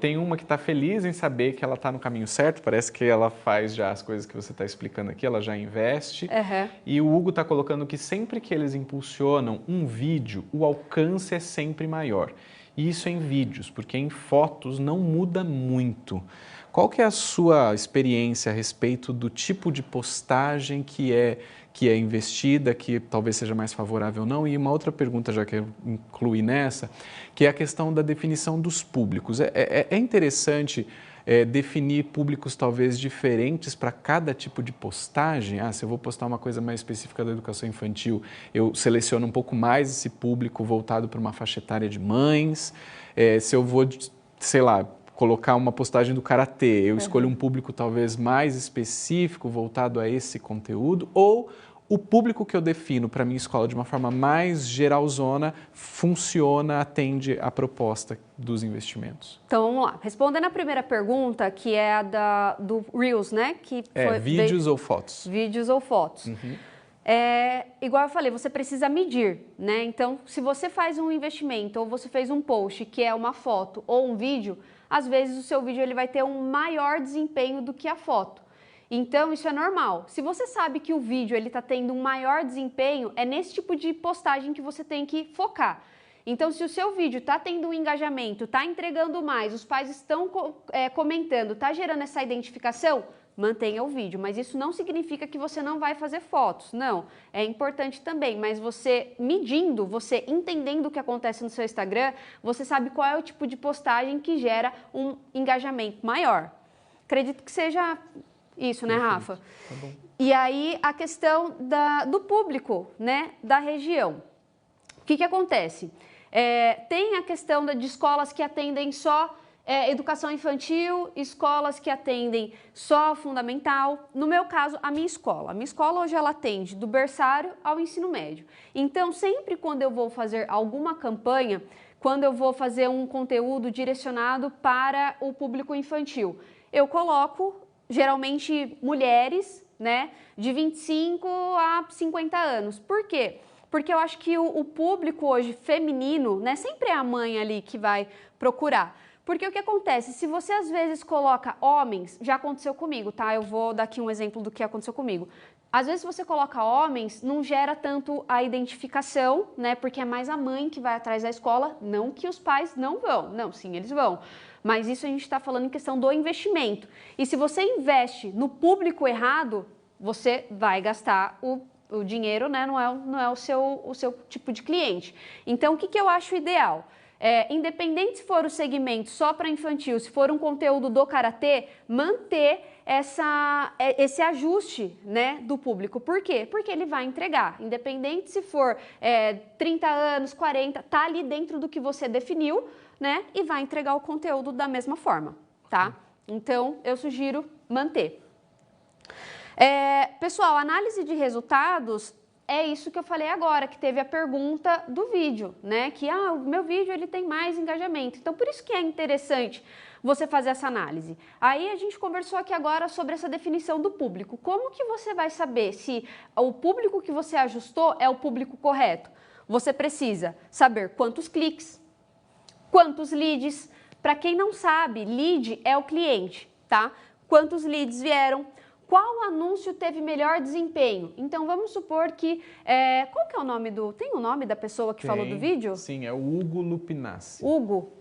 Tem uma que está feliz em saber que ela está no caminho certo, parece que ela faz já as coisas que você está explicando aqui, ela já investe. Uhum. E o Hugo está colocando que sempre que eles impulsionam um vídeo, o alcance é sempre maior. E isso em vídeos, porque em fotos não muda muito. Qual que é a sua experiência a respeito do tipo de postagem que é investida, que talvez seja mais favorável ou não? E uma outra pergunta, já que eu incluí nessa, que é a questão da definição dos públicos. É interessante definir públicos talvez diferentes para cada tipo de postagem? Se eu vou postar uma coisa mais específica da educação infantil, eu seleciono um pouco mais esse público voltado para uma faixa etária de mães. Se eu vou, sei lá, colocar uma postagem do karatê, eu escolho um público talvez mais específico voltado a esse conteúdo, ou o público que eu defino para a minha escola de uma forma mais geralzona funciona, atende à proposta dos investimentos. Então, vamos lá. Respondendo a primeira pergunta, que é a do Reels, né? Que foi vídeos ou fotos? Vídeos ou fotos. Uhum. Igual eu falei, você precisa medir, né? Então, se você faz um investimento ou você fez um post que é uma foto ou um vídeo, às vezes o seu vídeo ele vai ter um maior desempenho do que a foto. Então, isso é normal. Se você sabe que o vídeo está tendo um maior desempenho, é nesse tipo de postagem que você tem que focar. Então, se o seu vídeo está tendo um engajamento, está entregando mais, os pais estão comentando, está gerando essa identificação, mantenha o vídeo. Mas isso não significa que você não vai fazer fotos. Não, é importante também. Mas você medindo, você entendendo o que acontece no seu Instagram, você sabe qual é o tipo de postagem que gera um engajamento maior. Acredito que seja isso, né, Rafa? Tá bom. E aí, a questão do público, né, da região. O que acontece? Tem a questão de escolas que atendem só educação infantil, escolas que atendem só fundamental. No meu caso, a minha escola hoje ela atende do berçário ao ensino médio. Então, sempre quando eu vou fazer alguma campanha, quando eu vou fazer um conteúdo direcionado para o público infantil, eu coloco geralmente mulheres, né, de 25 a 50 anos. Por quê? Porque eu acho que o público hoje feminino, né, sempre é a mãe ali que vai procurar. Porque o que acontece? Se você às vezes coloca homens, já aconteceu comigo, tá? Eu vou dar aqui um exemplo do que aconteceu comigo. Às vezes você coloca homens, não gera tanto a identificação, né? Porque é mais a mãe que vai atrás da escola, não que os pais não vão. Não, sim, eles vão. Mas isso a gente está falando em questão do investimento. E se você investe no público errado, você vai gastar o dinheiro, né? Não é o seu tipo de cliente. Então, o que eu acho ideal? Independente se for o segmento só para infantil, se for um conteúdo do karatê, manter esse ajuste, né, do público. Por quê? Porque ele vai entregar. Independente se for 30 anos, 40, tá ali dentro do que você definiu, né, e vai entregar o conteúdo da mesma forma, tá? Então, eu sugiro manter. Pessoal, análise de resultados é isso que eu falei agora, que teve a pergunta do vídeo, né? Que o meu vídeo ele tem mais engajamento. Então, por isso que é interessante você fazer essa análise. Aí a gente conversou aqui agora sobre essa definição do público. Como que você vai saber se o público que você ajustou é o público correto? Você precisa saber quantos cliques, quantos leads. Para quem não sabe, lead é o cliente, tá? Quantos leads vieram? Qual anúncio teve melhor desempenho? Então, vamos supor que... qual que é o nome Tem o nome da pessoa que falou do vídeo? Sim, é o Hugo Lupinassi. Hugo.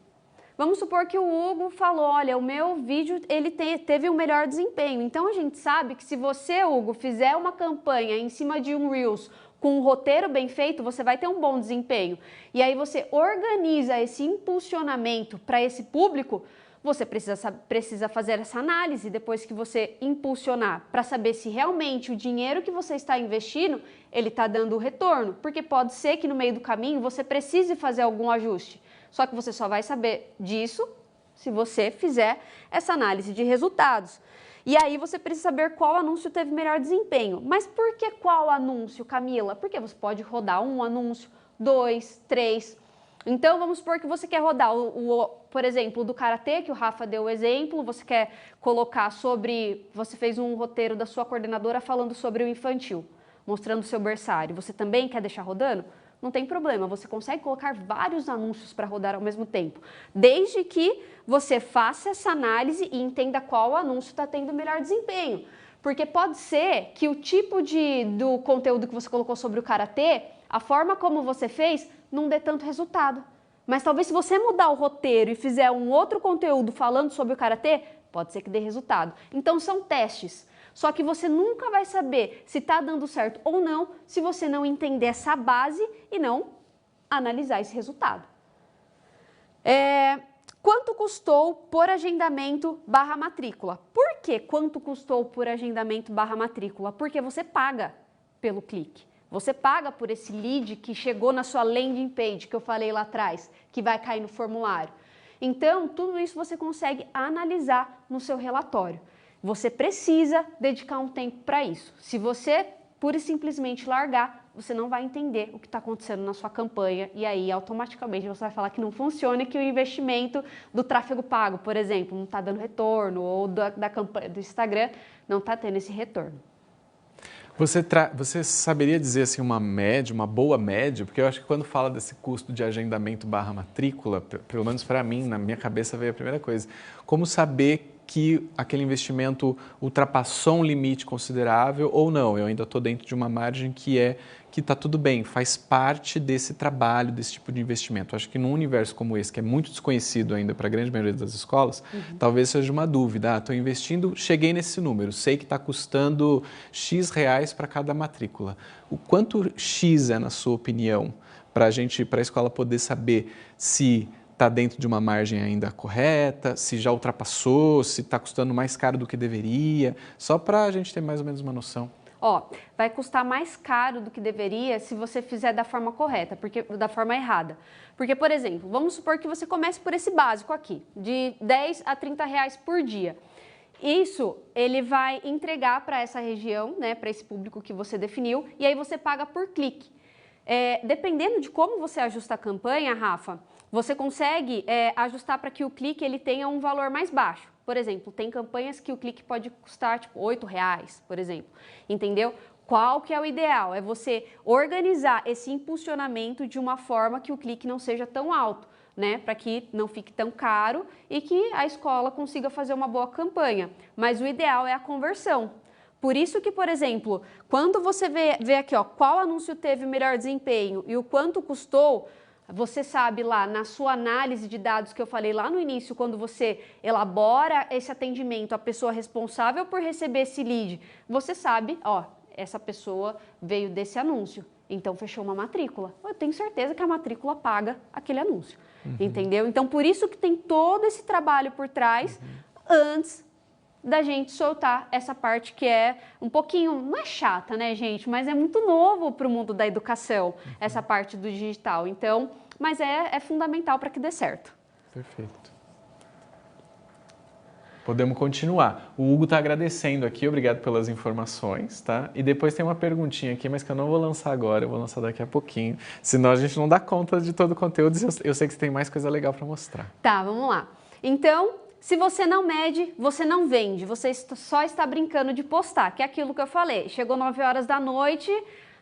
Vamos supor que o Hugo falou, olha, o meu vídeo ele teve um melhor desempenho. Então, a gente sabe que se você, Hugo, fizer uma campanha em cima de um Reels com um roteiro bem feito, você vai ter um bom desempenho. E aí você organiza esse impulsionamento para esse público. Você precisa fazer essa análise depois que você impulsionar para saber se realmente o dinheiro que você está investindo, ele está dando retorno. Porque pode ser que no meio do caminho você precise fazer algum ajuste. Só que você só vai saber disso se você fizer essa análise de resultados. E aí você precisa saber qual anúncio teve melhor desempenho. Mas por que qual anúncio, Camila? Porque você pode rodar um anúncio, 2, 3... Então, vamos supor que você quer rodar, por exemplo, do karatê, que o Rafa deu o exemplo, você quer colocar você fez um roteiro da sua coordenadora falando sobre o infantil, mostrando o seu berçário. Você também quer deixar rodando? Não tem problema, você consegue colocar vários anúncios para rodar ao mesmo tempo, desde que você faça essa análise e entenda qual anúncio está tendo melhor desempenho. Porque pode ser que o tipo do conteúdo que você colocou sobre o karatê, a forma como você fez, não dê tanto resultado. Mas talvez se você mudar o roteiro e fizer um outro conteúdo falando sobre o karatê, pode ser que dê resultado. Então são testes. Só que você nunca vai saber se está dando certo ou não se você não entender essa base e não analisar esse resultado. Quanto custou por agendamento / matrícula? Por que quanto custou por agendamento / matrícula? Porque você paga pelo clique. Você paga por esse lead que chegou na sua landing page, que eu falei lá atrás, que vai cair no formulário. Então, tudo isso você consegue analisar no seu relatório. Você precisa dedicar um tempo para isso. Se você pura e simplesmente largar, você não vai entender o que está acontecendo na sua campanha e aí automaticamente você vai falar que não funciona e que o investimento do tráfego pago, por exemplo, não está dando retorno ou da campanha do Instagram não está tendo esse retorno. Você saberia dizer assim uma média, uma boa média? Porque eu acho que quando fala desse custo de agendamento / matrícula, pelo menos para mim, na minha cabeça veio a primeira coisa. Como saber que aquele investimento ultrapassou um limite considerável ou não, eu ainda estou dentro de uma margem que está tudo bem, faz parte desse trabalho, desse tipo de investimento. Acho que num universo como esse, que é muito desconhecido ainda para a grande maioria das escolas, talvez seja uma dúvida. Estou investindo, cheguei nesse número, sei que está custando X reais para cada matrícula. O quanto X é, na sua opinião, para a escola poder saber se está dentro de uma margem ainda correta, se já ultrapassou, se está custando mais caro do que deveria, só para a gente ter mais ou menos uma noção. Vai custar mais caro do que deveria se você fizer da forma correta, da forma errada. Porque, por exemplo, vamos supor que você comece por esse básico aqui, de 10 a 30 reais por dia. Isso ele vai entregar para essa região, né, para esse público que você definiu, e aí você paga por clique. Dependendo de como você ajusta a campanha, Rafa, você consegue ajustar para que o clique ele tenha um valor mais baixo. Por exemplo, tem campanhas que o clique pode custar tipo R$8, por exemplo, entendeu? Qual que é o ideal? É você organizar esse impulsionamento de uma forma que o clique não seja tão alto, né? Para que não fique tão caro e que a escola consiga fazer uma boa campanha. Mas o ideal é a conversão. Por isso que, por exemplo, quando você vê aqui, qual anúncio teve o melhor desempenho e o quanto custou, você sabe lá na sua análise de dados que eu falei lá no início, quando você elabora esse atendimento, a pessoa responsável por receber esse lead, você sabe, essa pessoa veio desse anúncio, então fechou uma matrícula. Eu tenho certeza que a matrícula paga aquele anúncio, entendeu? Então, por isso que tem todo esse trabalho por trás antes da gente soltar essa parte que é um pouquinho, não é chata, né, gente, mas é muito novo para o mundo da educação, essa parte do digital. Então, mas é fundamental para que dê certo. Perfeito. Podemos continuar. O Hugo está agradecendo aqui, obrigado pelas informações, tá? E depois tem uma perguntinha aqui, mas que eu não vou lançar agora, eu vou lançar daqui a pouquinho, senão a gente não dá conta de todo o conteúdo, eu sei que você tem mais coisa legal para mostrar. Tá, vamos lá. Então, se você não mede, você não vende, você só está brincando de postar, que é aquilo que eu falei. Chegou 9 horas da noite,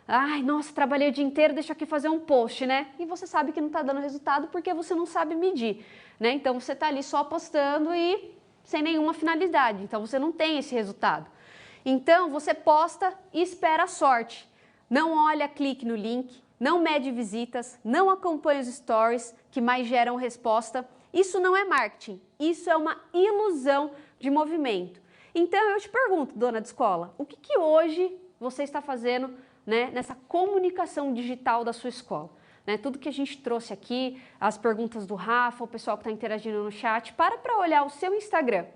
ai, nossa, trabalhei o dia inteiro, deixa aqui fazer um post, né? E você sabe que não está dando resultado porque você não sabe medir, né? Então, você está ali só postando e sem nenhuma finalidade, então você não tem esse resultado. Então, você posta e espera a sorte. Não olha clique no link, não mede visitas, não acompanha os stories que mais geram resposta. Isso não é marketing, isso é uma ilusão de movimento. Então eu te pergunto, dona de escola, o que hoje você está fazendo, né, nessa comunicação digital da sua escola? Né, tudo que a gente trouxe aqui, as perguntas do Rafa, o pessoal que está interagindo no chat, para olhar o seu Instagram.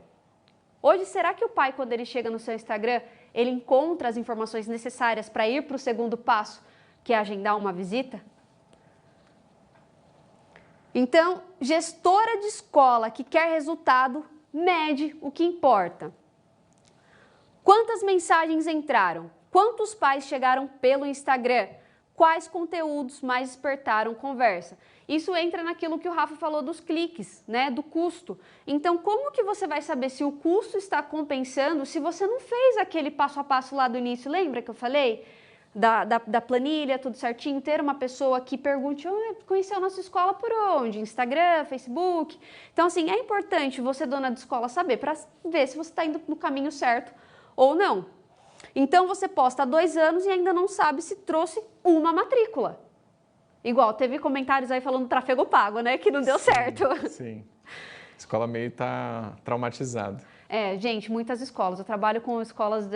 Hoje, será que o pai, quando ele chega no seu Instagram, ele encontra as informações necessárias para ir para o segundo passo, que é agendar uma visita? Então, gestora de escola que quer resultado, mede o que importa. Quantas mensagens entraram? Quantos pais chegaram pelo Instagram? Quais conteúdos mais despertaram conversa? Isso entra naquilo que o Rafa falou dos cliques, né, do custo. Então, como que você vai saber se o custo está compensando se você não fez aquele passo a passo lá do início? Lembra que eu falei? Da planilha, tudo certinho, ter uma pessoa que pergunte, conheceu a nossa escola por onde? Instagram, Facebook. Então, assim, é importante você, dona de escola, saber para ver se você está indo no caminho certo ou não. Então, você posta há 2 anos e ainda não sabe se trouxe uma matrícula. Igual, teve comentários aí falando do tráfego pago, né, que não deu certo. Sim, a escola meio está traumatizada. Gente, muitas escolas. Eu trabalho com escolas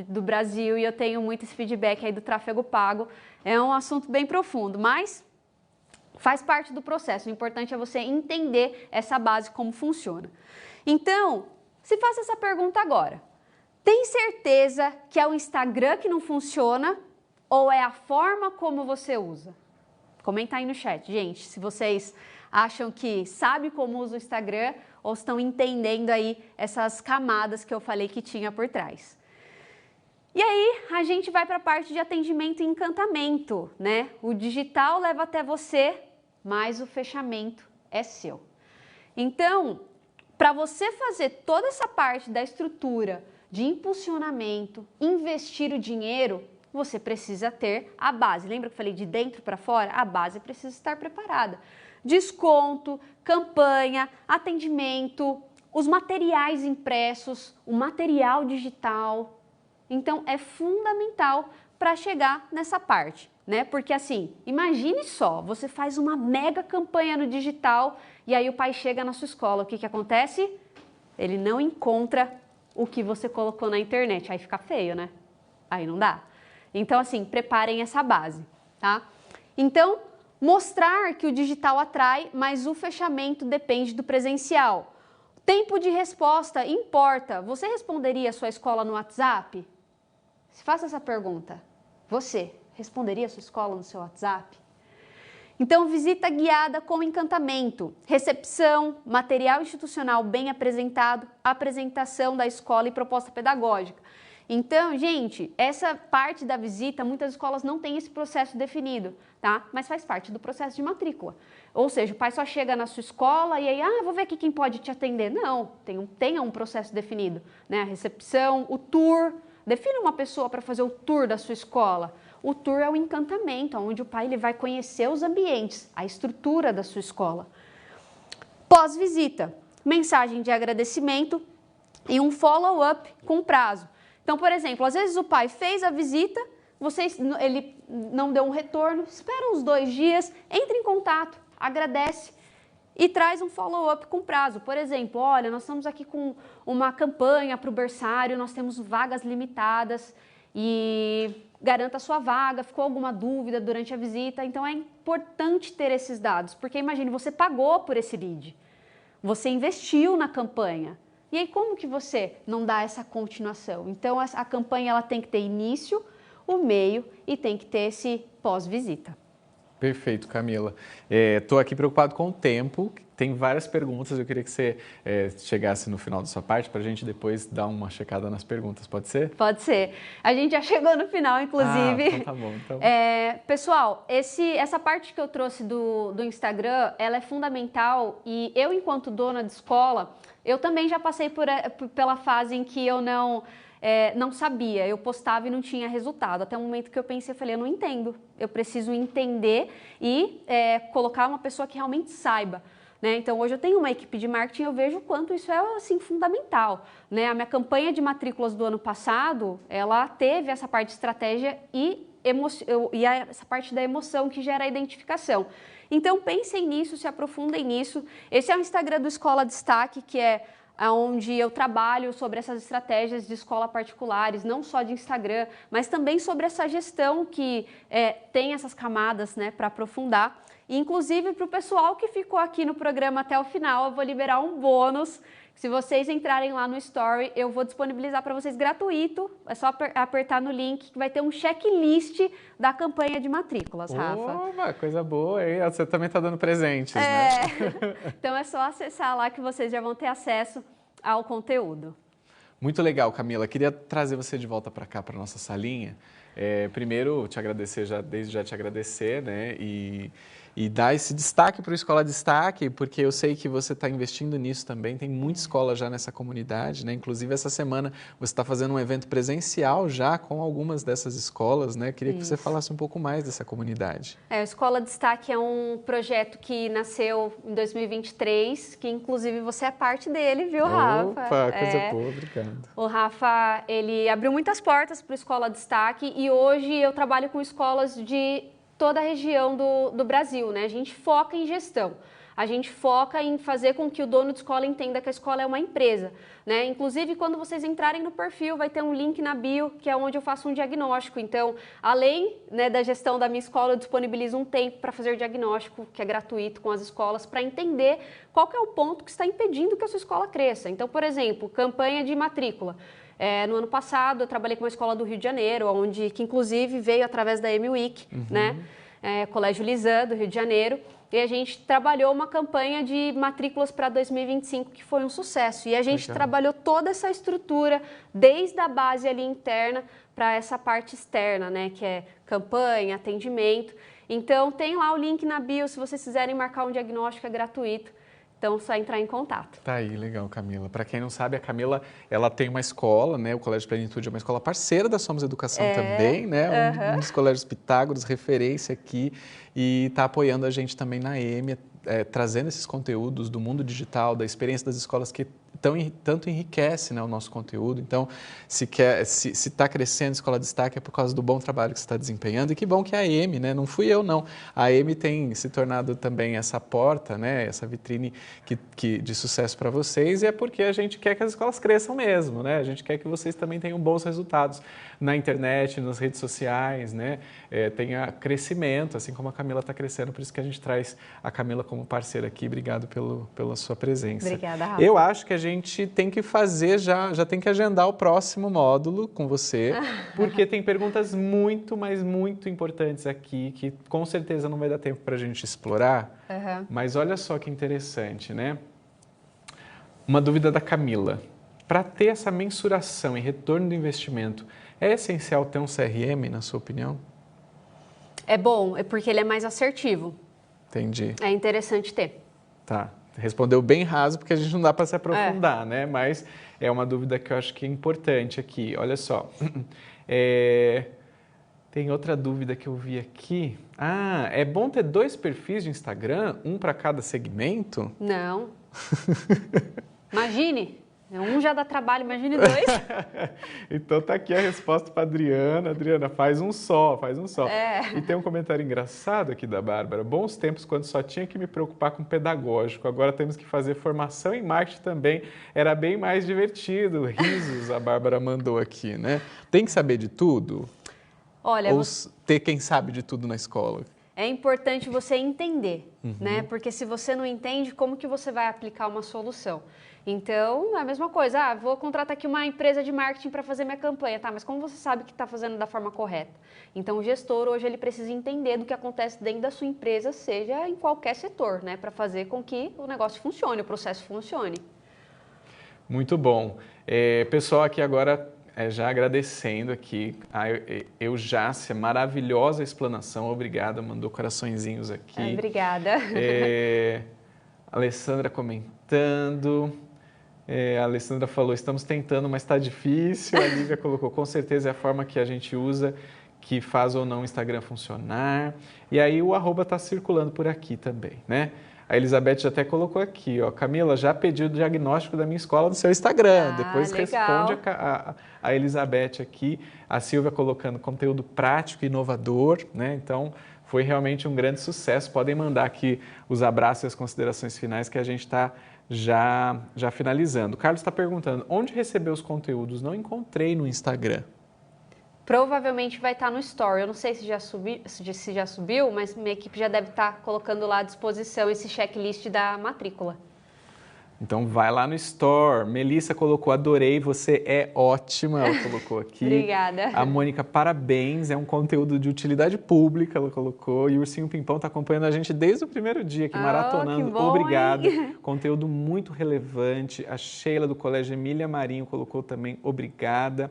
do Brasil e eu tenho muito esse feedback aí do tráfego pago. É um assunto bem profundo, mas faz parte do processo. O importante é você entender essa base, como funciona. Então, se faça essa pergunta agora. Tem certeza que é o Instagram que não funciona ou é a forma como você usa? Comenta aí no chat, gente, se vocês acham que sabe como usa o Instagram ou estão entendendo aí essas camadas que eu falei que tinha por trás. E aí, a gente vai para a parte de atendimento e encantamento, né? O digital leva até você, mas o fechamento é seu. Então, para você fazer toda essa parte da estrutura de impulsionamento, investir o dinheiro, você precisa ter a base. Lembra que eu falei de dentro para fora? A base precisa estar preparada. Desconto, campanha, atendimento, os materiais impressos, o material digital. Então, é fundamental para chegar nessa parte, né? Porque assim, imagine só, você faz uma mega campanha no digital e aí o pai chega na sua escola, o que acontece? Ele não encontra o que você colocou na internet, aí fica feio, né? Aí não dá. Então, assim, preparem essa base, tá? Então, mostrar que o digital atrai, mas o fechamento depende do presencial. Tempo de resposta importa. Você responderia a sua escola no WhatsApp? Faça essa pergunta. Você responderia a sua escola no seu WhatsApp? Então, visita guiada com encantamento, recepção, material institucional bem apresentado, apresentação da escola e proposta pedagógica. Então, gente, essa parte da visita, muitas escolas não têm esse processo definido, tá? Mas faz parte do processo de matrícula. Ou seja, o pai só chega na sua escola e aí, vou ver aqui quem pode te atender. Não, tenha um processo definido, né? A recepção, o tour, defina uma pessoa para fazer o tour da sua escola. O tour é o encantamento, onde o pai ele vai conhecer os ambientes, a estrutura da sua escola. Pós-visita, mensagem de agradecimento e um follow-up com prazo. Então, por exemplo, às vezes o pai fez a visita, ele não deu um retorno, espera uns 2 dias, entra em contato, agradece e traz um follow-up com prazo. Por exemplo, olha, nós estamos aqui com uma campanha para o berçário, nós temos vagas limitadas e garanta a sua vaga, ficou alguma dúvida durante a visita. Então, é importante ter esses dados, porque imagine, você pagou por esse lead, você investiu na campanha. E aí, como que você não dá essa continuação? Então, a campanha ela tem que ter início, o meio e tem que ter esse pós-visita. Perfeito, Camila. Estou aqui preocupado com o tempo, tem várias perguntas, eu queria que você chegasse no final da sua parte para a gente depois dar uma checada nas perguntas, pode ser? Pode ser. A gente já chegou no final, inclusive. Então tá bom. Então. Pessoal, essa parte que eu trouxe do Instagram, ela é fundamental e eu, enquanto dona de escola, eu também já passei pela fase em que eu não sabia, eu postava e não tinha resultado. Até o momento que eu pensei, eu falei, eu não entendo, eu preciso entender e colocar uma pessoa que realmente saiba. Né? Então, hoje eu tenho uma equipe de marketing, eu vejo o quanto isso é assim, fundamental. Né? A minha campanha de matrículas do ano passado, ela teve essa parte de estratégia e essa parte da emoção que gera a identificação. Então, pensem nisso, se aprofundem nisso. Esse é o Instagram do Escola Destaque, que é onde eu trabalho sobre essas estratégias de escola particulares, não só de Instagram, mas também sobre essa gestão que tem essas camadas, né, para aprofundar. E, inclusive, para o pessoal que ficou aqui no programa até o final, eu vou liberar um bônus. Se vocês entrarem lá no Story, eu vou disponibilizar para vocês gratuito. É só apertar no link que vai ter um checklist da campanha de matrículas, Rafa. Opa, coisa boa, hein? Você também está dando presentes, né? Então é só acessar lá que vocês já vão ter acesso ao conteúdo. Muito legal, Camila. Queria trazer você de volta para cá, para nossa salinha. Primeiro, te agradecer, desde já te agradecer, né? E dar esse destaque para o Escola Destaque, porque eu sei que você está investindo nisso também, tem muita escola já nessa comunidade, né? Inclusive, essa semana você está fazendo um evento presencial já com algumas dessas escolas, né? Queria que você falasse um pouco mais dessa comunidade. O Escola Destaque é um projeto que nasceu em 2023, que inclusive você é parte dele, viu, Rafa? Opa, coisa boa, obrigado. O Rafa, ele abriu muitas portas para o Escola Destaque e hoje eu trabalho com escolas de toda a região do Brasil, né? A gente foca em gestão, a gente foca em fazer com que o dono de escola entenda que a escola é uma empresa, né? Inclusive, quando vocês entrarem no perfil, vai ter um link na bio, que é onde eu faço um diagnóstico. Então, além, né, da gestão da minha escola, eu disponibilizo um tempo para fazer o diagnóstico, que é gratuito com as escolas, para entender qual que é o ponto que está impedindo que a sua escola cresça. Então, por exemplo, campanha de matrícula. No ano passado, eu trabalhei com uma escola do Rio de Janeiro, que inclusive veio através da MWeek, né? Colégio Lisan, do Rio de Janeiro, e a gente trabalhou uma campanha de matrículas para 2025 que foi um sucesso. E a gente trabalhou toda essa estrutura, desde a base ali interna para essa parte externa, né? Que é campanha, atendimento. Então, tem lá o link na bio, se vocês quiserem marcar um diagnóstico, é gratuito. Então, só entrar em contato. Tá aí, legal, Camila. Para quem não sabe, a Camila, ela tem uma escola, né? O Colégio Plenitude é uma escola parceira da Somos Educação também, né? Um dos colégios Pitágoras, referência aqui, e está apoiando a gente também na EME, trazendo esses conteúdos do mundo digital, da experiência das escolas que tanto enriquece, né, o nosso conteúdo. Então, se está crescendo Escola Destaque é por causa do bom trabalho que você está desempenhando. E que bom que a AM, né, não fui eu não, a AM tem se tornado também essa porta, né, essa vitrine de sucesso para vocês, e é porque a gente quer que as escolas cresçam mesmo, né? A gente quer que vocês também tenham bons resultados na internet, nas redes sociais, né? Tenha crescimento, assim como a Camila está crescendo, por isso que a gente traz a Camila como parceira aqui. Obrigado pela sua presença. Obrigada, Rafa. Eu acho que a gente tem que fazer já tem que agendar o próximo módulo com você, porque tem perguntas muito, mas muito importantes aqui, que com certeza não vai dar tempo para a gente explorar, mas olha só que interessante, né? Uma dúvida da Camila. Para ter essa mensuração e retorno do investimento, é essencial ter um CRM, na sua opinião? É bom, é porque ele é mais assertivo. Entendi. É interessante ter. Tá. Respondeu bem raso, porque a gente não dá para se aprofundar, né? Mas é uma dúvida que eu acho que é importante aqui. Olha só. Tem outra dúvida que eu vi aqui. É bom ter 2 perfis de Instagram, um para cada segmento? Não. Imagine. Um já dá trabalho, imagine 2. Então tá aqui a resposta para Adriana. Adriana, faz um só. E tem um comentário engraçado aqui da Bárbara. Bons tempos quando só tinha que me preocupar com pedagógico. Agora temos que fazer formação em marketing também. Era bem mais divertido. Risos, a Bárbara mandou aqui, né? Tem que saber de tudo? Olha, ou ter quem sabe de tudo na escola? É importante você entender, né? Porque se você não entende, como que você vai aplicar uma solução? Então, é a mesma coisa. Vou contratar aqui uma empresa de marketing para fazer minha campanha. Tá, mas como você sabe que está fazendo da forma correta? Então, o gestor hoje ele precisa entender do que acontece dentro da sua empresa, seja em qualquer setor, né? Para fazer com que o negócio funcione, o processo funcione. Muito bom. Pessoal aqui agora... já agradecendo aqui a Eujácia, maravilhosa explanação, obrigada, mandou coraçõezinhos aqui. Obrigada. Alessandra comentando, a Alessandra falou, estamos tentando, mas está difícil. A Lívia colocou, com certeza é a forma que a gente usa, que faz ou não o Instagram funcionar. E aí o @ está circulando por aqui também, né? A Elizabeth já até colocou aqui, ó, Camila, já pediu o diagnóstico da minha escola no seu Instagram. Depois legal. Responde a Elizabeth aqui. A Silvia colocando conteúdo prático e inovador, né? Então, foi realmente um grande sucesso. Podem mandar aqui os abraços e as considerações finais que a gente está já finalizando. O Carlos está perguntando, onde receber os conteúdos? Não encontrei no Instagram. Provavelmente vai estar no Story. Eu não sei se já subiu, mas minha equipe já deve estar colocando lá à disposição esse checklist da matrícula. Então vai lá no Store. Melissa colocou, adorei, você é ótima, ela colocou aqui. Obrigada. A Mônica, parabéns, é um conteúdo de utilidade pública, ela colocou. E o Ursinho Pimpão está acompanhando a gente desde o primeiro dia aqui, maratonando. Que bom, obrigada. Hein? Conteúdo muito relevante. A Sheila do Colégio Emília Marinho colocou também, obrigada.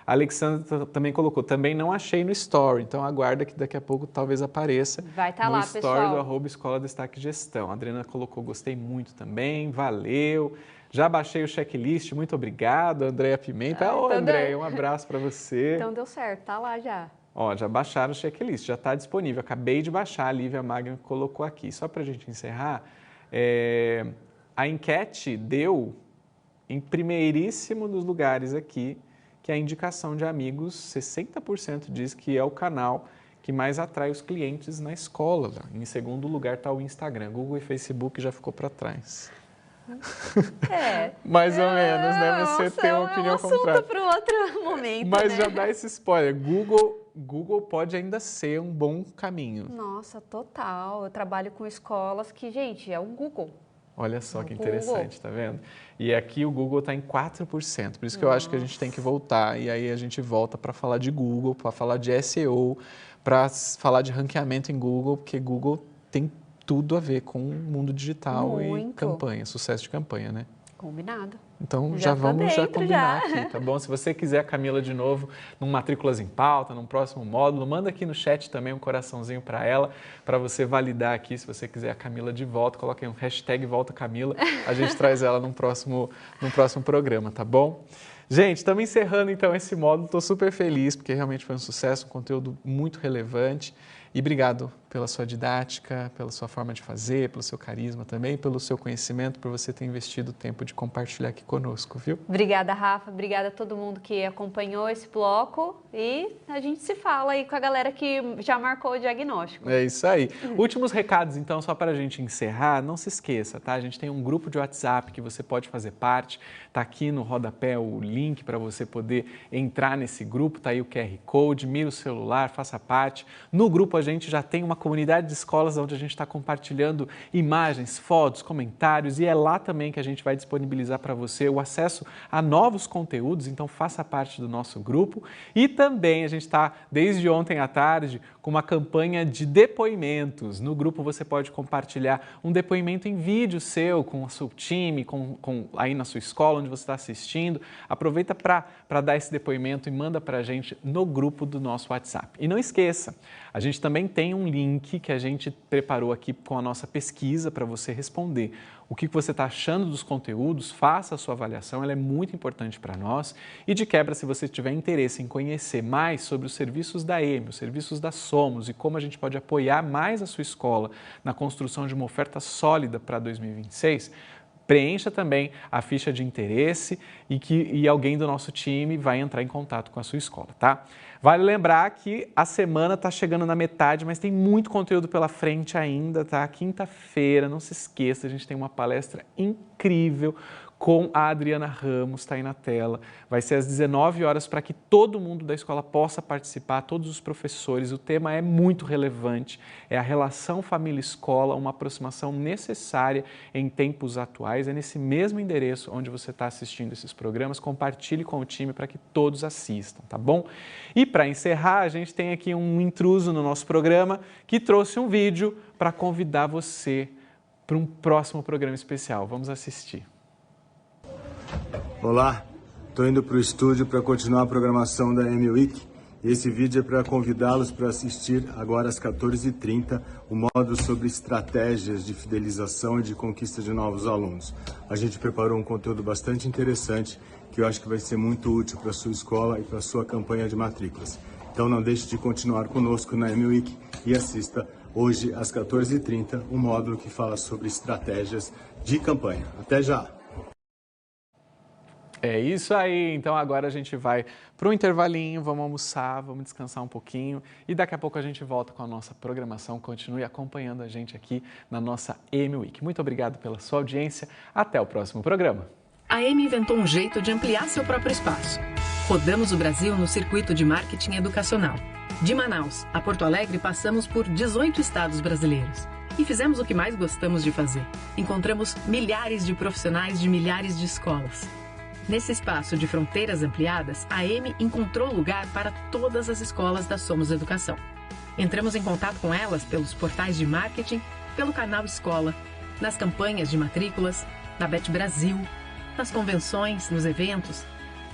A Alexandra também colocou, também não achei no Story, então aguarda que daqui a pouco talvez apareça. Vai estar lá, pessoal. No Story do @Escola Destaque Gestão. A Adriana colocou, gostei muito também, valeu. Já baixei o checklist, muito obrigado. Andréia Pimenta. Ô, Andréia, um abraço para você. Então deu certo, tá lá já. Ó, já baixaram o checklist, já está disponível. Acabei de baixar, a Lívia Magno colocou aqui. Só para a gente encerrar, a enquete deu em primeiríssimo dos lugares aqui, que é a indicação de amigos, 60% diz que é o canal que mais atrai os clientes na escola. Em segundo lugar está o Instagram. Google e Facebook já ficou para trás. Mais ou menos, né? Você tem uma opinião contrária. É um assunto para outro momento, mas né? Já dá esse spoiler. Google pode ainda ser um bom caminho. Nossa, total. Eu trabalho com escolas que, gente, é o Google. Olha só que interessante, tá vendo? E aqui o Google está em 4%, por isso que eu acho que a gente tem que voltar, e aí a gente volta para falar de Google, para falar de SEO, para falar de ranqueamento em Google, porque Google tem tudo a ver com o mundo digital e campanha, sucesso de campanha, né? Combinado. Então já vamos combinar aqui, tá bom? Se você quiser a Camila de novo num Matrículas em Pauta, num próximo módulo, manda aqui no chat também um coraçãozinho para ela, para você validar aqui, se você quiser a Camila de volta, coloque um #VoltaCamila, a gente traz ela num próximo programa, tá bom? Gente, estamos encerrando então esse módulo, estou super feliz, porque realmente foi um sucesso, um conteúdo muito relevante. E obrigado pela sua didática, pela sua forma de fazer, pelo seu carisma também, pelo seu conhecimento, por você ter investido o tempo de compartilhar aqui conosco, viu? Obrigada, Rafa. Obrigada a todo mundo que acompanhou esse bloco e a gente se fala aí com a galera que já marcou o diagnóstico. É isso aí. Últimos recados, então, só para a gente encerrar, não se esqueça, tá? A gente tem um grupo de WhatsApp que você pode fazer parte, tá aqui no rodapé o link para você poder entrar nesse grupo, tá aí o QR Code, mira o celular, faça parte. No grupo a gente já tem uma comunidade de escolas onde a gente está compartilhando imagens, fotos, comentários, e é lá também que a gente vai disponibilizar para você o acesso a novos conteúdos, então faça parte do nosso grupo. E também a gente está, desde ontem à tarde, com uma campanha de depoimentos. No grupo você pode compartilhar um depoimento em vídeo seu, com o seu time, aí na sua escola, onde você está assistindo. Aproveita para dar esse depoimento e manda para a gente no grupo do nosso WhatsApp. E não esqueça, a gente também tem um link que a gente preparou aqui com a nossa pesquisa para você responder. O que você está achando dos conteúdos, faça a sua avaliação, ela é muito importante para nós. E de quebra, se você tiver interesse em conhecer mais sobre os serviços da EME, os serviços da Somos e como a gente pode apoiar mais a sua escola na construção de uma oferta sólida para 2026, preencha também a ficha de interesse e alguém do nosso time vai entrar em contato com a sua escola, tá? Vale lembrar que a semana está chegando na metade, mas tem muito conteúdo pela frente ainda, tá? Quinta-feira, não se esqueça, a gente tem uma palestra incrível com a Adriana Ramos, está aí na tela. Vai ser às 19 horas para que todo mundo da escola possa participar, todos os professores. O tema é muito relevante, é a relação família-escola, uma aproximação necessária em tempos atuais. É nesse mesmo endereço onde você está assistindo esses programas. Compartilhe com o time para que todos assistam, tá bom? E para encerrar, a gente tem aqui um intruso no nosso programa que trouxe um vídeo para convidar você para um próximo programa especial. Vamos assistir. Olá, estou indo para o estúdio para continuar a programação da EME Week e esse vídeo é para convidá-los para assistir agora às 14h30 o módulo sobre estratégias de fidelização e de conquista de novos alunos. A gente preparou um conteúdo bastante interessante que eu acho que vai ser muito útil para a sua escola e para a sua campanha de matrículas. Então não deixe de continuar conosco na EME Week e assista hoje às 14h30 o módulo que fala sobre estratégias de campanha. Até já! É isso aí, então agora a gente vai para um intervalinho, vamos almoçar, vamos descansar um pouquinho e daqui a pouco a gente volta com a nossa programação. Continue acompanhando a gente aqui na nossa EME Week. Muito obrigado pela sua audiência, até o próximo programa. A EME inventou um jeito de ampliar seu próprio espaço. Rodamos o Brasil no circuito de marketing educacional. De Manaus a Porto Alegre passamos por 18 estados brasileiros. E fizemos o que mais gostamos de fazer. Encontramos milhares de profissionais de milhares de escolas. Nesse espaço de fronteiras ampliadas, a EME encontrou lugar para todas as escolas da Somos Educação. Entramos em contato com elas pelos portais de marketing, pelo canal Escola, nas campanhas de matrículas, na Bet Brasil, nas convenções, nos eventos,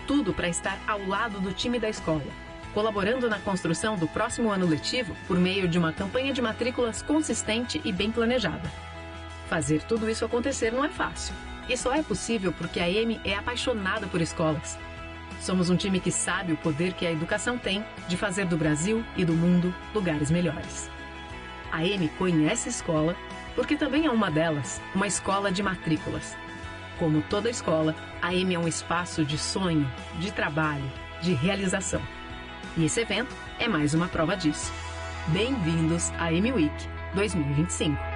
tudo para estar ao lado do time da escola, colaborando na construção do próximo ano letivo por meio de uma campanha de matrículas consistente e bem planejada. Fazer tudo isso acontecer não é fácil. E só é possível porque a EME é apaixonada por escolas. Somos um time que sabe o poder que a educação tem de fazer do Brasil e do mundo lugares melhores. A EME conhece a escola porque também é uma delas, uma escola de matrículas. Como toda escola, a EME é um espaço de sonho, de trabalho, de realização. E esse evento é mais uma prova disso. Bem-vindos à EME Week 2025.